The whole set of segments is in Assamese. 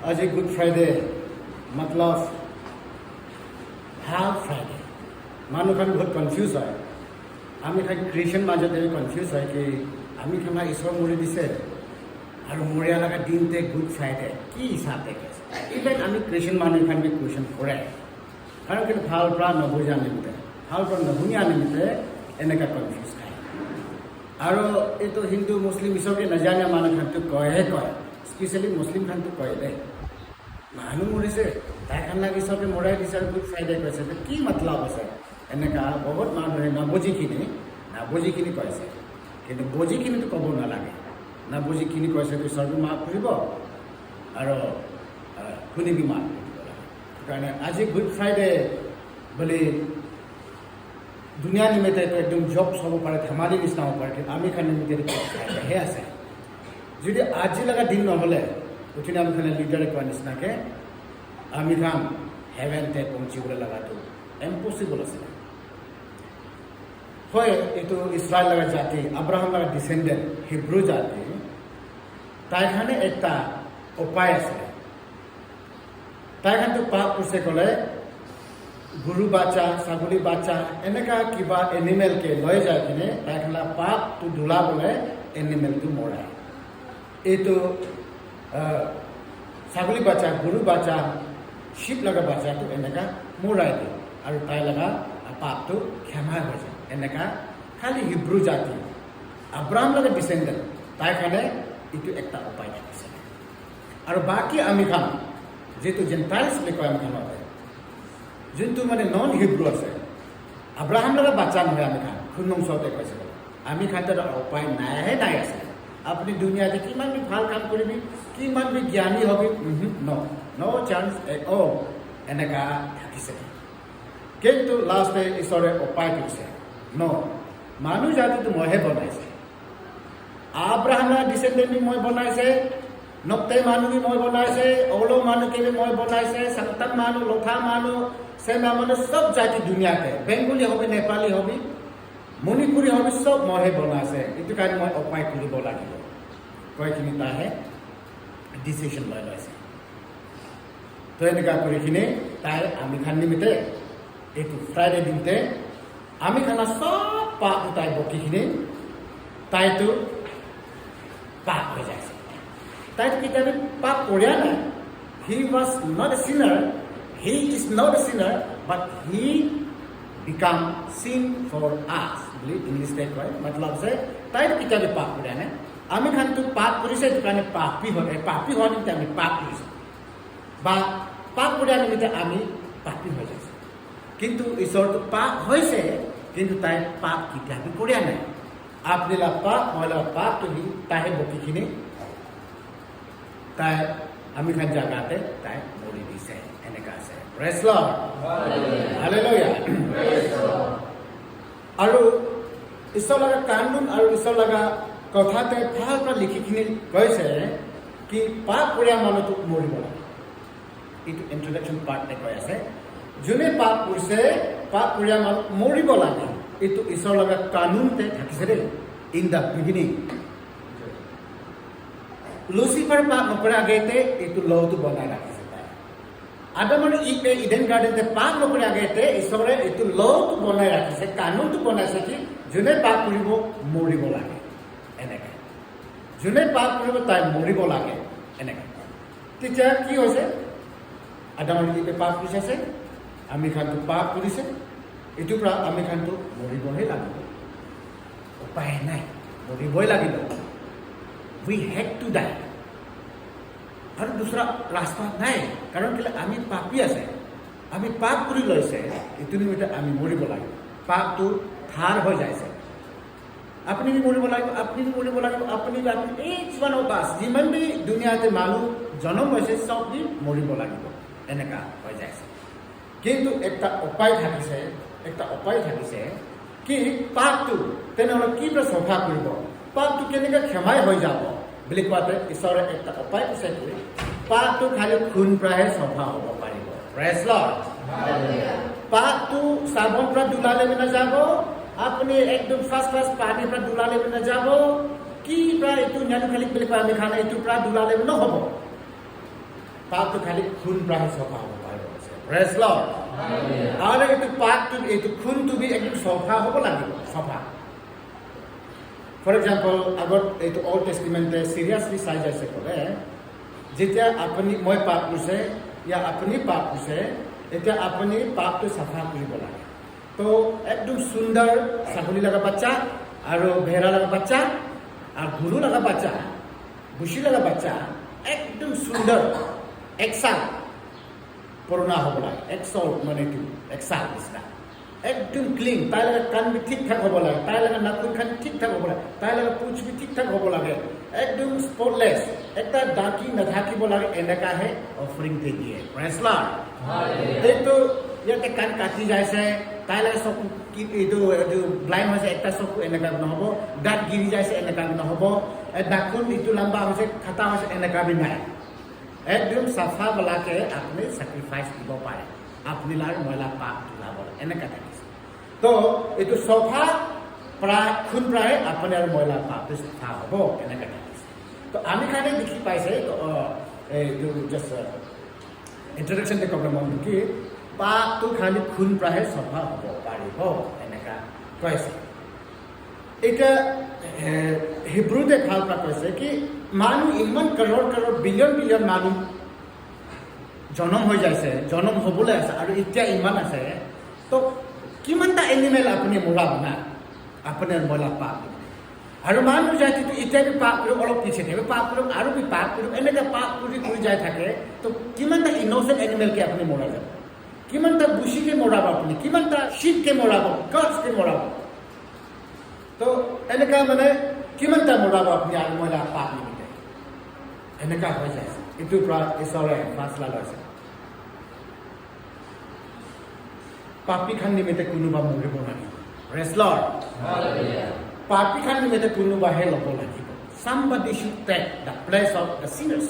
आज गुड फ्राइडे मतलब ভাল ফ্ৰাইডে মানুহখন বহুত কনফিউজ হয় আমি খাই খ্ৰীষ্টান মাজতে কনফিউজ হয় কি আমি খানা ঈশ্বৰ মৰি দিছে আৰু মৰিয়া লগা দিনতে গুড ফ্ৰাইডে কি হিচাপে ইভেন আমি খ্ৰীষ্টান মানুহখন কুৱেশ্যন কৰে কাৰণ কিন্তু ভাল পৰা নবুজা নিমিতে ভাল পৰা নশুনিয়া নিমিতে এনেকুৱা কনফিউজ খায় আৰু এইটো হিন্দু মুছলিম ঈশ্বৰকে নাজানে মানুহখানটো কয়হে কয় স্পেচিয়েলি মুছলিম খানটো কয় দে মানুহ মৰিছে তাই খান লাগি চবে মৰাই দিছে আৰু গুড ফ্ৰাইডে কৈছে কি মতলব আছে এনেকুৱা বহুত মানুহে নবুজিখিনি কৈছে কিন্তু বুজিখিনিতো ক'ব নালাগে নবুজিখিনি কৈছে ঈশ্বৰটো মাফ কৰিব আৰু শুনিবি মাফ কৰিব লাগে সেইকাৰণে আজি গুড ফ্ৰাইডে বুলি দুনিয়া নিমিত্তে একদম জব হ'ব পাৰে ধেমালি নিচিনা হ'ব পাৰে কিন্তু আমি খান নিমিত্তে গুড ফ্ৰাইডেহে আছে যদি আজি লগা দিন নহ'লে উঠিনে আমি খানে লিডাৰে কোৱা নিচিনাকৈ আমি খান হেভেনতে পहुঁচিবলৈ লগাটো ইম্পচিবল আছিলে হয় এইটো ইছৰাইল লগা জাতি আব্ৰাহাম লগা ডিচেণ্ডেণ্ট হিব্ৰু জাতি তাইখানে এটা উপায় আছিলে তাইখানটো পাপ কৰিছে ক'লে গৰু বাচ্চা ছাগলী বাচ্চা এনেকুৱা কিবা এনিমেলকে লৈ যায় কিনে তাইখানা পাপটো ধুলাবলৈ এনিমেলটো মৰায় এইটো ছাগলী বাচ্চা গৰু বাচ্চা শিৱ লগা বাচ্চাটো এনেকুৱা মৰাই দিয়ে আৰু তাই লগা পাপটো ক্ষমা হৈ যায় এনেকুৱা খালি হিব্ৰু জাতি আব্ৰাহাম লগা ডিচেণ্ডেণ্ট তাই কাৰণে এইটো এটা উপায় থাকিছে আৰু বাকী আমি খান যিটো জেণ্টাইলছ বুলি কয় আমি খানতে যোনটো মানে নন হিব্ৰু আছে আব্ৰাহাম লগা বাচ্চা নহয় আমি খান খুন্নংশতে কৈছে আমি খানটো উপায় নাই আছে আপুনি দুনিয়াতে কিমান ভাল কাম কৰিবি কিমান জ্ঞানী হবি ন চান্স এনেকুৱা থাকিছে কিন্তু লাষ্টে ঈশ্বৰে উপায় কৰিছে মানুহ জাতিটো মইহে বনাইছে আব্ৰাহামৰ ডিচেণ্ডেণ্ট মই বনাইছে নক্তে মানুহ মই বনাইছে অলো মানুহকে মই বনাইছে সন্তান মানুহ লথা মানুহ চেনা মানুহ চব জাতি দুনিয়াতে Bengali hobby Nepali hobby Manipuri hobby চব মইহে বনাইছে এইটো কাৰণে মই উপায় কৰিব লাগিব কয়খিনি তাইহে ডিচিশ্যন লৈ লৈছে তো এনেকুৱা কৰিখিনি তাই আমি খান নিমিতে এইটো ফ্ৰাইডে দিনতে আমি খানা চব পাপ তাই বকিখিনি তাইতো পাপ হৈ যাইছে তাইতো কেতিয়াবা পাপ কৰিয়া নাই he was not a চিনাৰ he is not a চিনাৰ but he became চিন ফৰ আছ বুলি ইংলিছতে কয় মতলব যে তাইতো কেতিয়াবা পাপ কৰিয়া নাই আমি খানটো পাপ কৰিছে এইটো কাৰণে পাপী হোৱা নিমিত্তে আমি পাপ কৰিছোঁ বা পাপ কৰাৰ নিমিত্তে আমি পাপী হৈ যাইছোঁ কিন্তু ঈশ্বৰটো পাপ হৈছে কিন্তু তাই পাপ কেতিয়াবা কৰিয়া নাই আপুনি পাপ মই পাপটো তাইহে বকিখিনি তাই আমি খান জাগাতে তাই মৰি দিছে এনেকুৱা আছে প্ৰেজ লৰ্ড হালেলুয়া আৰু ঈশ্বৰ লগা কানুন আৰু ঈশ্বৰ লগা কথাতে ভাল পৰা লিখিখিনি কৈছে কি পাপ কৰিয়া মানুহটোক মৰিব লাগে এইটো ইন্ট্ৰডাকশ্যন পাৰ্টে কৈ আছে যোনে পাপ কৰিছে পাপ কৰিয়া মানুহ মৰিব লাগে এইটো ঈশ্বৰ লগা কানুনতে থাকিছে দেই ইন দ্য বিগিনিং লুচিফাৰ পাপ নকৰাৰ আগতে এইটো লটো বনাই ৰাখিছে তাই আদম আৰু ইভে ইডেন গাৰ্ডেনতে পাপ নকৰাৰ আগতে ঈশ্বৰে এইটো লটো বনাই ৰাখিছে কানুনটো বনাইছে কি যোনে পাপ কৰিব মৰিব লাগে এনেকৈ যোনে পাপ কৰিব তাই মৰিব লাগে এনেকৈ তেতিয়া কি হৈছে আদম আৰু ইভে পাপ কৰিছে আমি খানটো পাপ কৰিছে এইটোৰ পৰা আমি খানটো মৰিবহে লাগিব উপায় নাই মৰিবই লাগিব উই হেড টু ডাই আৰু দুসৰা ৰাস্তা নাই কাৰণ কেলে আমি পাপী আছে আমি পাপ কৰি লৈছে এইটো নিমিত্তে আমি মৰিব লাগিব পাপটো ধাৰ হৈ যাইছে আপুনি মৰিব লাগিব আপুনি এইচ ওৱান অফ আছ যিমান বি দুনিয়াতে মানুহ জনম হৈছে চব দি মৰিব লাগিব এনেকুৱা হৈ যাইছে কিন্তু একটা উপায় থাকিছে কি পাপটো তেনেহ'লে কি চফা কৰিব পাপটো কেনেকৈ ক্ষমাই হৈ যাব বুলি কোৱাতে ঈশ্বৰে এটা উপায় কৈছে পাপটো খালি খুন পৰাহে চফা হ'ব পাৰিব প্ৰেজ লৰ্ড পাপটো চাবোন পৰা ধুলালে নাযাব আপুনি একদম ফাৰ্ষ্ট পানীৰ পৰা ধুলালে নাযাব কি পৰা এইটো জ্ঞান খালি বুলি কয় আমি খানা এইটোৰ পৰা ধুলালে নহ'ব পাপটো খালি খুন প্ৰাহে চফা হ'ব পাৰিব প্ৰেজ লৰ্ড আৰু এইটো পাপটো এইটো খুনটো বি একদম চফা হ'ব লাগিব চফা ফৰ এক্সাম্পল আগত এইটো অল্ড টেষ্টিমেণ্টে চিৰিয়াছলি চাই যাইছে ক'লে যেতিয়া আপুনি মই পাপ কৰিছে ইয়া আপুনি পাপ কৰিছে এতিয়া আপুনি পাপটো চাফা কৰিব লাগে তো একদম সুন্দৰ ছাগলী লগা বাচ্চা আৰু ভেড়া লগা বাচ্চা আর গরু লাগা বাচ্চা বুসি লাগা বাচ্চা একদম সুন্দর একসাল পুরোনা হব লাগে একশল মানে কি একসাল নিচিনা একদম ক্লিন তাই লাগে কাণ বি ঠিকঠাক হ'ব লাগে তাই লাগে নাকুৰখান ঠিকঠাক হ'ব লাগে তাই লাগে পুছ বি ঠিকঠাক হ'ব লাগে একদম স্পটলেছ একটা ডাকি নাথাকিব লাগে এনেকাহে অফাৰিং দি দিয়ে প্ৰেজ লৰ্ড এইটো ইয়াতে কাণ কাটি যাইছে তাই লাগে চকু এইটো ব্লাইণ্ড হৈছে একটা চকু এনেকা নহ'ব দাঁত গিৰি যাইছে এনেকা নহ'ব নাকখন ইটো লম্বা হৈছে খাটা হৈছে এনেকা বি নাই একদম চাফা বলাকে আপুনি চেক্ৰিফাইচ দিব পাৰে আপুনি লাৰ ময়লা পাপ ওলাব এনেকা থাকিছে তো এইটো চফা প্ৰায় খুন প্ৰায় আপুনি আৰু ময়লা পাপটো চাফা হ'ব এনেকা থাকিছে তো আমি কাৰণে দেখি পাইছে এইটো জাষ্ট ইন্ট্ৰডাকশ্যন দি ক'ব মন কি পাপটো খালি খুন প্ৰায় চফা হ'ব পাৰিব এনেকা কৈছে এতিয়া হিব্ৰুতে ভাল পৰা কৈছে কি মানুহ ইমান কৰড় বিলিয়ন মানুহ জনম হৈ যাইছে জনম হ'বলৈ আছে আৰু এতিয়া ইমান আছে তো কিমানটা এনিমেল আপুনি মৰাব না আপোনাৰ ময়লা পাপ আৰু মানুহ জাতিটো এতিয়া বি পাপ কৰি অলপ পিছে থাকিব পাপ কৰি আৰু বি পাপ কৰি এনেকৈ পাপ কৰি যাই থাকে তো কিমানটা ইন'চেণ্ট এনিমেলকে আপুনি মৰাই যাব কিমানটা বুচিকে মৰাব আপুনি কিমানটা শিৱকে মৰাব গছকে মৰাব তো এনেকা মানে কিমানটা মৰাব আপুনি আৰু ময়লা পাপ নিমিতে এনেকা হৈ যায় এইটোৰ পৰা ঈশ্বৰে ফাচলা লৈছে পাপী খান নিমিতে কোনোবা মৰিব লাগিব প্ৰেজ লৰ্ড পাপী খান নিমিতে কোনোবাহে ল'ব লাগিব somebody should take the place of the sinners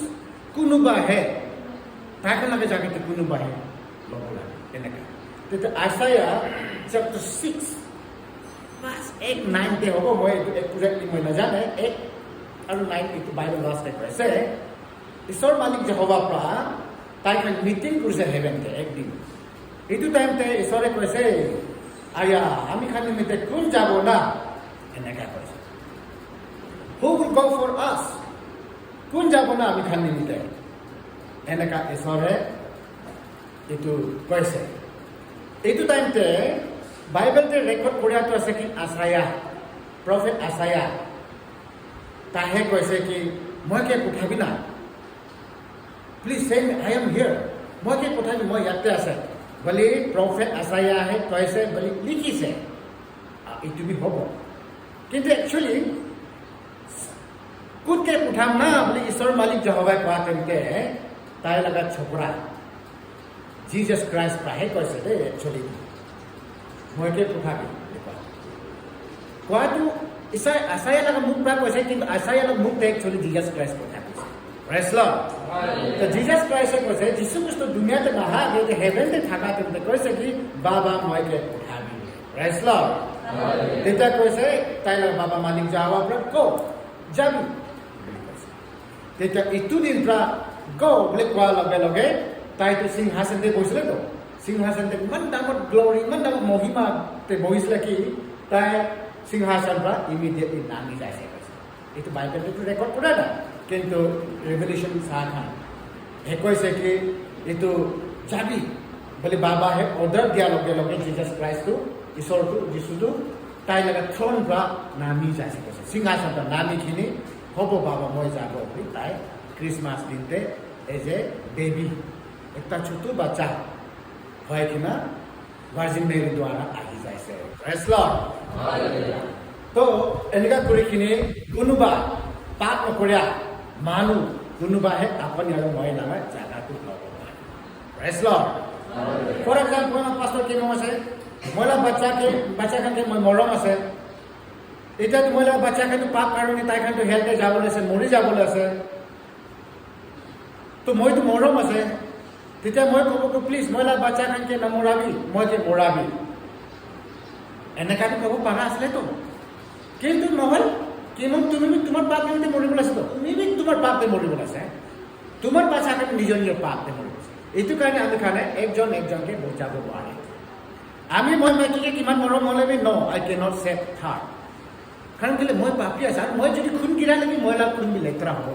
কোনোবাহে তাকে লাগে জাগিতে কোনোবাহে ল'ব লাগে এনেকা তেতিয়া আইচায়া chapter 6 verse 8-9 হ'ব মই এইটো একজেক্টলি মই নাজানে 8 আৰু 9 এইটো বাইবেল লাষ্টে কৈছে ঈশ্বৰ মালিক যেহোৱাৰ পৰা তাইখন মিটিং কৰিছে হেভেনতে একদিন এইটো টাইমতে ঈশ্বৰে কৈছে আয়া আমি খালি মিতে কোন যাব না এনেকা কৈছে who will go for us কোন যাব না আমি খালি মিতে এনেকা ঈশ্বৰে এইটো কৈছে এইটো টাইমতে বাইবেলতে ৰেকৰ্ড কৰিয়াটো আছে কি আচায়া প্ৰফেট আচায়া তাহে কৈছে কি মই কে পঠাবি না প্লিজ চেণ্ড আই এম হিয়াৰ মই কে পঠাবি মই ইয়াতে আছে বুলি প্ৰফেট আচায়াহে কৈছে বুলি লিখিছে এইটো বি হ'ব কিন্তু একচুৱেলি কোনকে পঠাম না বুলি ঈশ্বৰ মালিক যেহোৱাই কোৱা তেন্তে তাই লগা ছোকৰা জিজাছ ক্ৰাইষ্ট প্ৰাহে কৈছে দেই একচুৱেলি মই কে পঠাবি কোৱাটো আচায়া লগা মুখ পৰা কৈছে কিন্তু আচায়া লগা মুখ একচুৱেলি জিজাছ ক্ৰাইষ্ট কথা কৈছে প্ৰেজ লৰ্ড তো জিজাছ ক্ৰাইষ্টে কৈছে যীশু খ্ৰীষ্ট দুনিয়াতে নাহা কিন্তু হেভেনতে থাকা তেন্তে কৈছে কি বাবা মই কে পঠাবি প্ৰেজ লৰ্ড তেতিয়া কৈছে তাই লগা বাবা মালিক যাৱাৰ পৰা ক যাবি তেতিয়া ইটো দিন পৰা গ বুলি কোৱাৰ লগে লগে তাইতো সিংহাসনতে বহিছিলে তো সিংহাসনতে ইমান ডাঙৰ গ্লৰি ইমান ডাঙৰ মহিমাতে বহিছিলে কি তাই সিংহাসন পৰা ইমিডিয়েটলি নামি যাইছে এইটো বাইবেলটো ৰেকৰ্ড কৰা না কিন্তু ৰেভেলেশ্যন চাহান হে কৈছে কি এইটো যাবি বুলি বাবাহে অৰ্ডাৰ দিয়াৰ লগে লগে জিজাছ ক্ৰাইষ্টটো ঈশ্বৰটো যীশুটো তাই লগা থ্ৰন পৰা নামি যাইছে কৈছে সিংহাসন পৰা নামিখিনি হ'ব বাবা মই যাব বুলি তাই খ্ৰীষ্টমাছ দিনতে এই যে বেবী একটা ছোট বাচ্চা হয় কিনা ভাৰ্জিন মেৰী দ্বাৰা আহি যাইছে প্ৰেজ লৰ্ড তো এনেকা কৰি কিনি কোনোবা পাপ নকৰা মানুহ কোনোবাহে আপুনি আৰু মই নামে জাগাটো ল'ব পাৰে প্ৰেজ লৰ্ড ফৰ এক্সাম্পল পাছৰ কি মৰম আছে মহিলা বাচ্চাখানকে মই মৰম আছে এতিয়াতো মহিলা বাচ্চাখানটো পাপ কাৰণে তাইখানটো হেল্থে যাবলৈ আছে মৰি যাবলৈ আছে তো মইতো মৰম আছে তেতিয়া মই ক'ব প্লিজ মহিলা বাচ্চাখানকে নমৰাবি মই যে মৰাবি এনেকাটো ক'ব পাৰা আছিলেতো কিন্তু নহ'ল কিন্তু তুমি তোমাৰ পাপ কাৰণে মৰিবলৈ আছে তুমি তোমাৰ পাপতে মৰিবলৈ আছে তোমাৰ বাচ্চাকে নিজৰ নিজৰ পাপতে মৰি গৈছে এইটো কাৰণে আমি খানে একজন একজনকে বচাব নোৱাৰে আমি মই মাইকীকে কিমান মৰম হ'লে ন আই কে নট চেভ থাৰ কাৰণ কেলে মই পাপি আছো আৰু মই যদি খুন গিৰা লাগি মহিলা খুন বি লেতেৰা হ'ব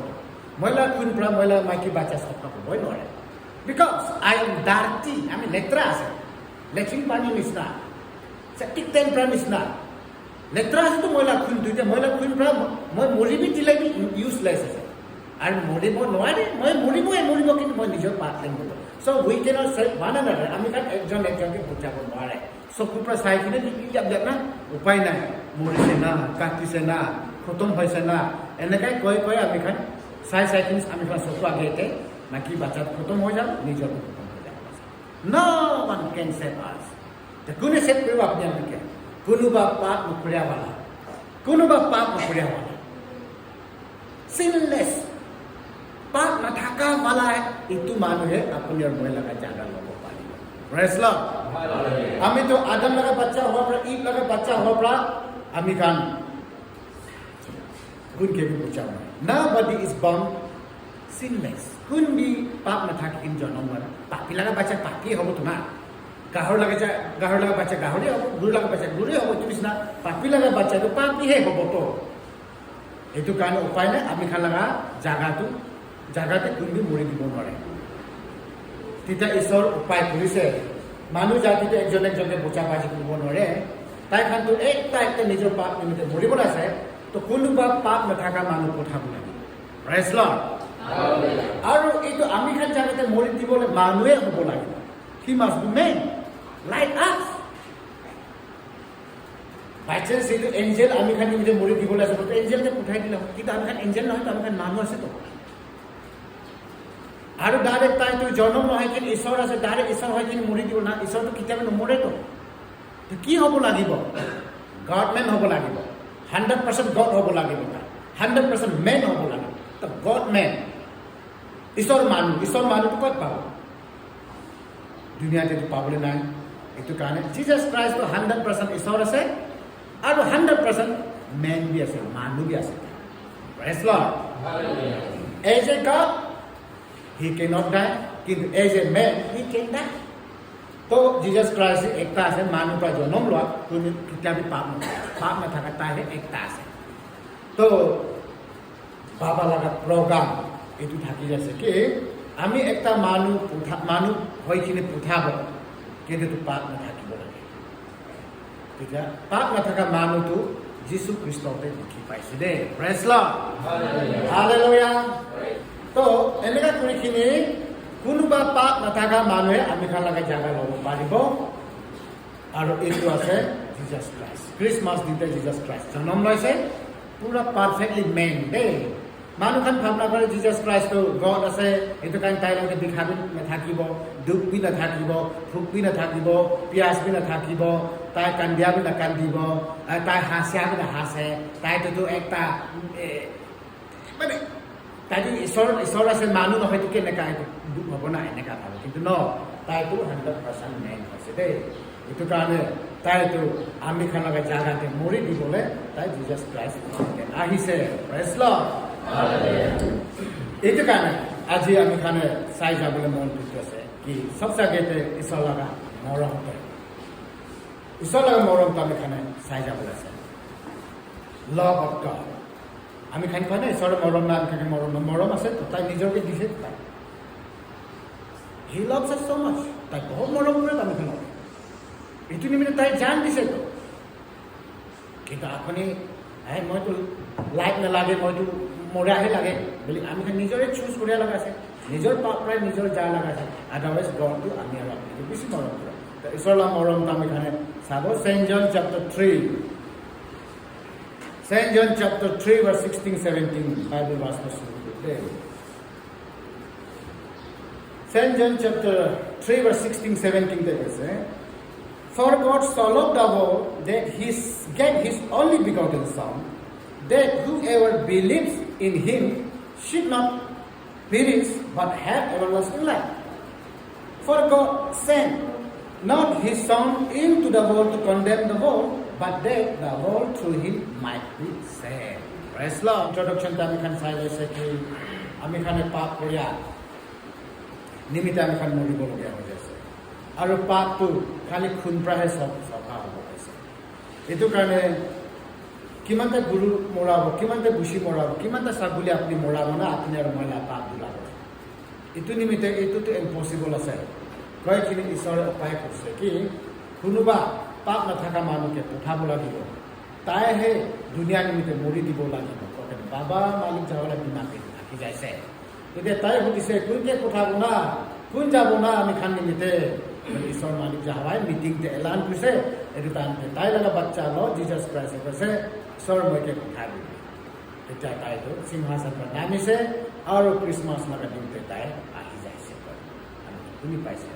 মহিলা খুন পৰা মহিলা মাইকী বাচ্চা চফা হ'বই নোৱাৰে বিকজ আই এম ডাৰ্টি আমি লেতেৰা আছে লেট্ৰিন পানী নিচিনা চেপ্টিক টেংক পৰা নিচিনা লেতেৰা আছেতো মহিলা খুন দুইটা মহিলা খুন পৰা মই মৰিবি দিলে ইউজলেছ আছে আৰু মৰিব নোৱাৰে মই মৰিব কিন্তু মই নিজৰ পাপ লাগিব চ' উই কেনট চেভ ওৱান এনাডাৰ আমি তাত একজন একজনকে বুজাব নোৱাৰে চকুৰ পৰা চাই কিনে যাক না উপায় নাই মৰিছে না কাটিছে না খতম হৈছে না এনেকৈ কৈ আমি খান চাই কিনে আমি খান চকু আগেতে মাইকী বাচ্চাত খতম হৈ যাম নিজৰ খতম হৈ যাব ন ওৱান কেন চেভ আছ কোনে চেভ কৰিব আপুনি আমাকে কোনোবা পাপ নকৰিয়াৱালা চিনলেছ পাপ নাথাকাৱালা এইটো মানুহে আপুনি আৰু মই লগা জাগা ল'ব পাৰিব প্ৰেছ আমিতো আদম লগা বাচ্চা হোৱাৰ পৰা ঈদ লগা বাচ্চা হোৱাৰ পৰা আমি খান কোনকে বি বুজাব nobody is born sinless কোন বি পাপ নাথাকে জন্ম হোৱা পাপি লগা বাচ্চা পাপিয়ে হ'বতো না গাহৰ লগা বাচ্চা গাহৰি হ'ব গুৰু লগা বাচ্চা গুৰুৱে হ'ব এইটো নিচিনা পাপি লগা বাচ্চাটো পাপিহে হ'বতো এইটো কাৰণে উপায় নাই আমি খান লগা জাগাতে কোনবি মৰি দিব নোৱাৰে তেতিয়া ঈশ্বৰ উপায় কৰিছে মানুহ জাতিটো একজন একজনকে বুজা পাইছে কৰিব নোৱাৰে তাই খানটো একটা নিজৰ পাপ নিমিত্তে মৰিব আছে তো কোনোবা পাপ নাথাকা মানুহ পঠাব লাগিব প্ৰেজ লৰ্ড আৰু এইটো আমি খান জাগাতে মৰি দিবলৈ মানুহে হ'ব লাগিব হি মাষ্ট বি মেন লাইক আছ বাই চান্স এইটো এঞ্জেল আমি খান নিমিত্তে মৰি দিবলৈ আছে এঞ্জেলকে পঠাই দিলে কিন্তু আমি খান এঞ্জেল নহয় আমি খান মানুহ আছেতো আৰু ডাইৰেক্ট তাইতো জন্ম নহয় কিন্তু ঈশ্বৰ আছে ডাইৰেক্ট ঈশ্বৰ হয় কিন্তু মৰি দিব না ঈশ্বৰটো কেতিয়াবা নমৰেতো কি হ'ব লাগিব গড মেন হ'ব লাগিব 100% গড হ'ব লাগিব 100% মেন হ'ব লাগিব তো গড মেন ঈশ্বৰ মানুহটো ক'ত পাব দুনিয়াতেতো পাবলৈ নাই এইটো কাৰণে জিজাছ ক্ৰাইষ্টটো 100% ঈশ্বৰ আছে আৰু 100% মেন বি আছে মানুহ বি আছে praise lord as a god he cannot die কিন্তু as a man he can die তো জিজাছ ক্ৰাইষ্ট একটা আছে মানুহ পৰা জন্ম লোৱা কোনো কেতিয়াবি পাপ নাথাকা তাইহে একটা আছে তো বাবা লগা প্ৰগ্ৰাম এইটো থাকি যাচ্ছে কি আমি একটা মানুহ হৈখিনি পঠাব কিন্তু পাপ নাথাকিব লাগে তেতিয়া পাপ নাথাকা মানুহটো যীশু খ্ৰীষ্টতে দেখি পাইছে দেই প্ৰেজ লৰ্ড হালেলুয়া তো এনেকা কৰিখিনি কোনোবা পাপ নাথাকা মানুহে আমি খান লগা জাগা ল'ব পাৰিব আৰু এইটো আছে জিজাছ ক্ৰাইষ্ট খ্ৰীষ্টমাছ দিনতে জিজাছ ক্ৰাইষ্ট জন্ম লৈছে পুৰা পাৰফেক্টলি মেন দেই মানুহ খান ভাৱনা কৰে জিজাছ ক্ৰাইষ্টটো গড আছে এইটো কাৰণে তাইৰ লগতে বিষাবি নাথাকিব দুখ বি নাথাকিব ভোক বি নাথাকিব পিয়াজ বি নাথাকিব তাই কান্দিয়া বি নাকান্দিব তাই হাঁচিয়া বি নাহাঁচে তাইটোতো একটা মানে তাইতো ঈশ্বৰ আছে মানুহ নহয়তো কেনেকা দুখ হ'ব না এনেকা ভাবে কিন্তু ন তাইতো 100% মেন হৈছে দেই এইটো কাৰণে তাইতো আমি খান লগা জাগাতে মৰি দিবলৈ তাই জিজাছ ক্ৰাইষ্ট আহিছে প্ৰেজ লৰ্ড এইটো কাৰণে আজি আমি খানে চাই যাবলৈ মন কৰি আছে কি চব জাগাতে ঈশ্বৰ লগা মৰমটো আমি খানে চাই যাবলৈ আছে লভ অফ গড আমি খাই কোৱা নাই ঈশ্বৰৰ মৰম না আমি মৰম আছে তাই নিজকে দিছে তাই হি লভছ আছ so much তাই বহুত মৰম কৰে আমি খানক এইটো নিমিত্তে তাই জান দিছে তো কিন্তু আপুনি মইতো লাইক নালাগে মইতো মৰাহে লাগে বুলি আমি নিজৰে চুজ কৰিব লগা আছে নিজৰ প্ৰায় নিজৰ যা লগা আছে আদাৰৱাইজ গডটো আমি আৰু আপুনি বেছি মৰম কৰোঁ ঈশ্বৰৰ মৰমটো আমি খানে চাব St. John chapter 3 St. John chapter 3 verse 16-17 Bible verse today. St. John chapter 3 verse 16-17 there is For God so loved the world that He gave His only begotten Son, that whoever believes in Him should not perish but have everlasting life. For God sent not His Son into the world to condemn the world, but that the world through Him might be saved. Praise Lord. Introduction to Amikhan Sai Ki Amikhan Pap Korea নিমিত্তে আমি খান মৰিবলগীয়া হৈ আছে আৰু পাপটো খালি খুন পৰাহে চফা হ'ব পাইছে এইটো কাৰণে কিমানটা গুৰু মৰাব কিমানটা বুচি মৰাব কিমানটা ছাগলী আপুনি মৰাব না আপুনি আৰু মহিলা পাপ ওলাব এইটো নিমিত্তে এইটোতো ইম্পচিবল আছে কয়খিনি ঈশ্বৰে উপায় কৰিছে কি কোনোবা পাপ নাথাকা মানুহকে পঠাব লাগিব তাইহে দুনিয়া নিমিত্তে মৰি দিব লাগিব বাবা মালিক যাবলৈ বিমাতে থাকি যাইছে এতিয়া তাই সুধিছে কোনকে পঠাব না কোন যাব না আমি খান নিমিত্তে ঈশ্বৰ মালিক যাহাই মিটিংতে এলান কৰিছে এইটো টাইমতে তাই লগা বাচ্চা ল জিজাছ ক্ৰাইষ্টে কৈছে ঈশ্বৰ মইকে পঠাই দিম এতিয়া তাইতো সিংহাসন পৰা নামিছে আৰু খ্ৰীষ্টমাছ লগা দিনতে তাই আহি যাইছে শুনি পাইছে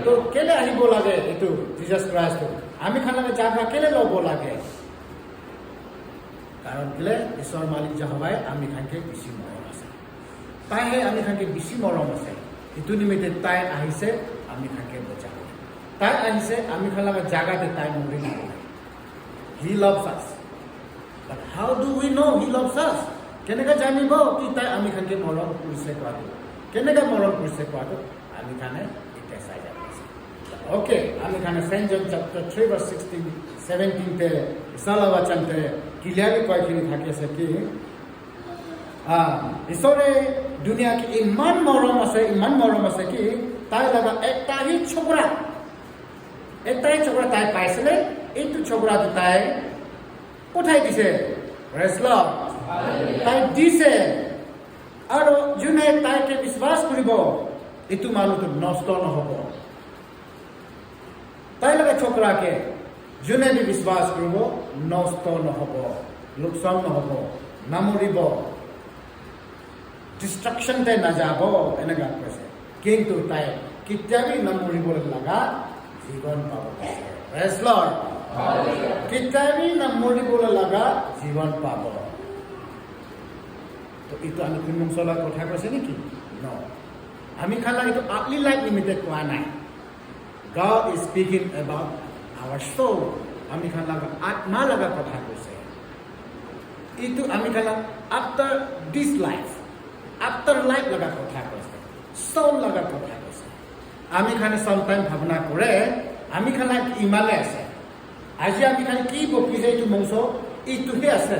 তো কেলে আহিব লাগে এইটো জিজাছ ক্ৰাইষ্টটো আমি খান লাগে জাগা কেলে ল'ব লাগে কাৰণ কেলে ঈশ্বৰ মালিক যাহাই আমি খানকে বেছি মৰম আছে তাইহে আমি খানকে বেছি মৰম আছে এইটো নিমিত্তে তাই আহিছে আমি খানকে বচাব তাই আহিছে আমি খান লাগে জাগাতে তাই মৰি নালাগে হি লভছ আছ বাট হাউ ডু উই ন' হি লভছ আছ কেনেকৈ জানিব কি তাই আমি খানকে মৰম কৰিছে কোৱাটো কেনেকৈ মৰম কৰিছে কোৱাটো আমি খানে এতিয়া চাই যাব ওকে আমি খানে সেন্ট জন চ্যাপ্টাৰ 3 verse 16 17তে ঈশ্বৰৰ বচনতে ক্লিয়াৰলি কয়খিনি থাকি আছে কি ঈশ্বৰে দুনিয়াকে ইমান মৰম আছে কি তাই লগা একটাই ছোকৰা তাই পাইছিলে এইটো ছোকৰাটো তাই পঠাই দিছে প্ৰেজ লৰ্ড তাই দিছে আৰু যোনে তাইকে বিশ্বাস কৰিব এইটো মানুহটো নষ্ট নহ'ব তাই লগা ছোকৰাকে যোনে বিশ্বাস কৰিব নষ্ট নহ'ব লোকচান নহ'ব নামৰিব ডিষ্ট্ৰাকশ্যনতে নাযাব এনেকুৱা কৈছে কিন্তু তাই কেতিয়াবি নমৰিব লগা জীৱন পাব প্ৰেজ লৰ্ড কেতিয়াবি নমৰিব লগা জীৱন পাব তো এইটো আমি কুমংচলাৰ কথা কৈছে নেকি ন আমি খালা এইটো আৰ্লি লাইফ নিমিত্তে কোৱা নাই God is speaking about our soul আমি খান লগা আত্মা লগা কথা কৈছে এইটো আমি খালা after this life after life লগা কথা কৈছে soul লগা কথা কৈছে আমি খানে sometime ভাবনা কৰে আমি খালা ইমালে আছে আজি আমি খালি কি বকিছে এইটো মংস এইটোহে আছে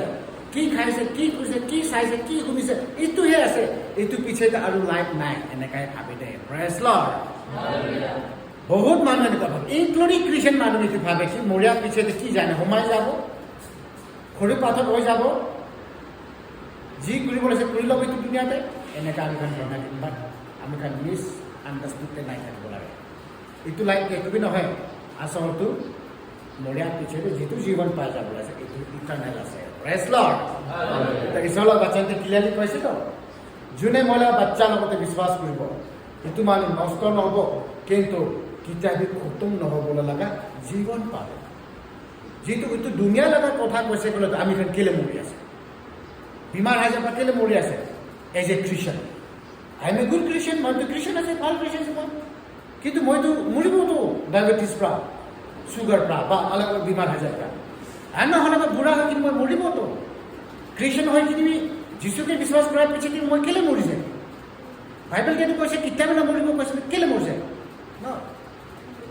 কি খাইছে কি কৰিছে কি চাইছে কি শুনিছে এইটোহে আছে এইটো পিছে আৰু লাইফ নাই এনেকাই ভাবি দে প্ৰেজ লৰ্ড বহুত মানুহ এনেকুৱা ভাবে ইনক্লুডিং খ্ৰীষ্টিয়ান মানুহ এইটো ভাবে কি মৰিয়াৰ পিছতে কি জানে সোমাই যাব খৰি পাথৰ হৈ যাব যি কৰিব লৈছে কৰি ল'ব এইটো দুনিয়াতে এনেকা আমি খান বনাই দিম বাট আমি খান মিছ আণ্ডাৰষ্টেণ্ডে নাই থাকিব লাগে এইটো লাইফ এইটো নহয় আচলটো মৰিয়াৰ পিছতে যিটো জীৱন পাই যাব লাগে এইটো ইটাৰনেল আছে প্ৰেজ লৰ্ড ঈশ্বৰৰ বাচ্চাতে ক্লিয়াৰলি কৈছে তো যোনে মহিলা বাচ্চাৰ লগতে বিশ্বাস কৰিব এইটো মানুহ নষ্ট নহ'ব কিন্তু কিতাপি খতম নহ'বলৈ লগা জীৱন পাব যিটো এইটো দুনিয়া লগা কথা কৈছে ক'লে আমি খান কেলে মৰি আছে বিমাৰ হৈ যাব কেলে মৰি আছে as a Christian I am a good Christian মইতো খ্ৰীষ্টিয়ান আছে ভাল খ্ৰীষ্টিয়ান মই কিন্তু মইতো মৰিবতো ডায়েবেটিছ পৰা চুগাৰ পৰা বা অলপ বিমাৰ হৈ যায় আৰু নহ'লে মই বুঢ়া হৈ কিনি মই মৰিবতো খ্ৰীষ্টিয়ান হৈ কিনি যীশুকে বিশ্বাস কৰাৰ পিছত মই কেলে মৰি যায় বাইবেল কিন্তু কৈছে কেতিয়াবা নমৰিব কৈছে কেলে মৰি যায় ন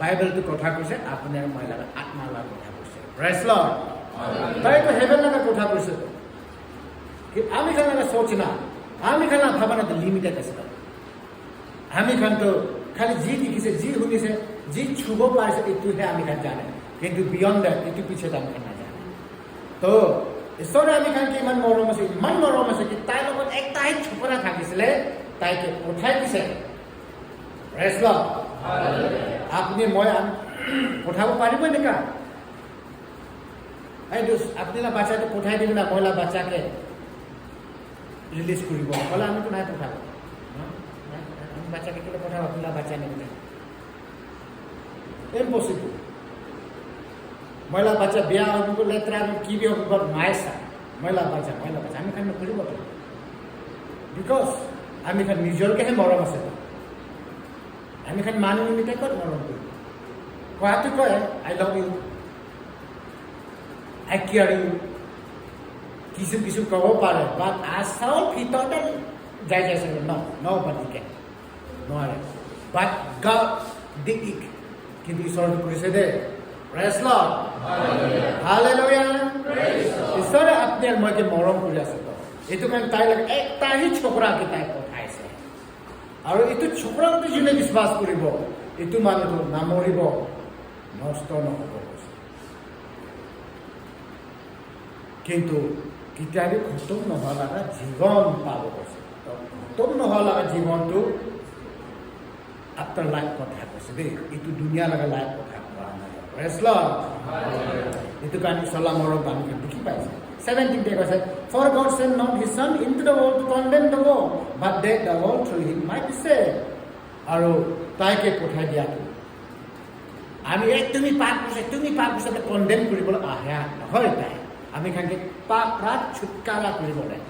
বাইবেলটো কথা কৈছে আপুনি আৰু মই লগা আত্মা লগা কথা কৈছে প্ৰেজ লৰ্ড তাইতো হেভেন লগা কথা কৈছে कि आमी खान का सोचना आमी खान भावना तो लिमिटेड আছে আমি খান তো খালি জি দেখিছে জি শুনিছে জি ছুব পাইছে এইটোহে আমি খান জানে কিন্তু বিয়ন্ড দ্যাট এইটো পিছে আমি খান নাজানে তো ঈশ্বৰে আমি খান কি ইমান মৰম আছে কি তাইৰ লগত একটাই ছোকৰা থাকিছিলে তাইকে পঠাই দিছে প্ৰেজ লৰ্ড আপুনি মই পঠাব পাৰিব এনেকা এইটো আপোনাৰ বাচ্চাকে পঠাই দিবি না মহিলা বাচ্চাকে রিলিজ করিব বলে আমি তো নাই পঠাবো আমি বাচ্চাকে কেটে পঠাবো আপনার বাচ্চা নেবে ইম্পসিবল মহিলা বাচ্চা বিয়া হব লেত্রা কি বিয়ে হব মায়েসা মহিলা বাচ্চা আমি খান করিব তো বিকজ আমি খান নিজরকেহে মরম আছে আমি খান মানুষ নিমিত্তে কত মরম করি কোয়াটো কয় I love you I care you কিছু ক'ব পাৰে বাট আচল ভিতৰতে যাই যাইছে নবাডি কেন নোৱাৰে বাট গড ডিড ইট কিন্তু ঈশ্বৰে কৰিছে দে প্ৰেজ লৰ্ড হালেলুয়া ঈশ্বৰে আপুনি আৰু মইকে মৰম কৰি আছে এইটো কাৰণে তাই লাগে একটাহি ছোকৰাকে তাই পঠাইছে আৰু এইটো ছোকৰাকে যোনে বিশ্বাস কৰিব এইটো মানুহটো নামৰিব নষ্ট নহ'ব কিন্তু কেতিয়াবা খতম নোহোৱা লগা জীৱন পাব কৈছে খতম নোহোৱা লগা জীৱনটো আফটাৰ লাইফ কথা কৈছে দেই এইটো দুনিয়া লগা লাইফ কথা কোৱা নাই প্ৰেজ লৰ্ড এইটো কাৰণে চলা মৰম মানুহে দেখি পাইছে 17 কৈছে for God sent not his son into the world to condemn the world but that the world through him might be saved আৰু তাইকে পঠাই দিয়াটো আমি তুমি পাপ কৰিছে কণ্ডেম কৰিবলৈ আহে নহয় তাই আমি খানকে পাপ ৰাত ছুটকাৰা কৰিবলৈ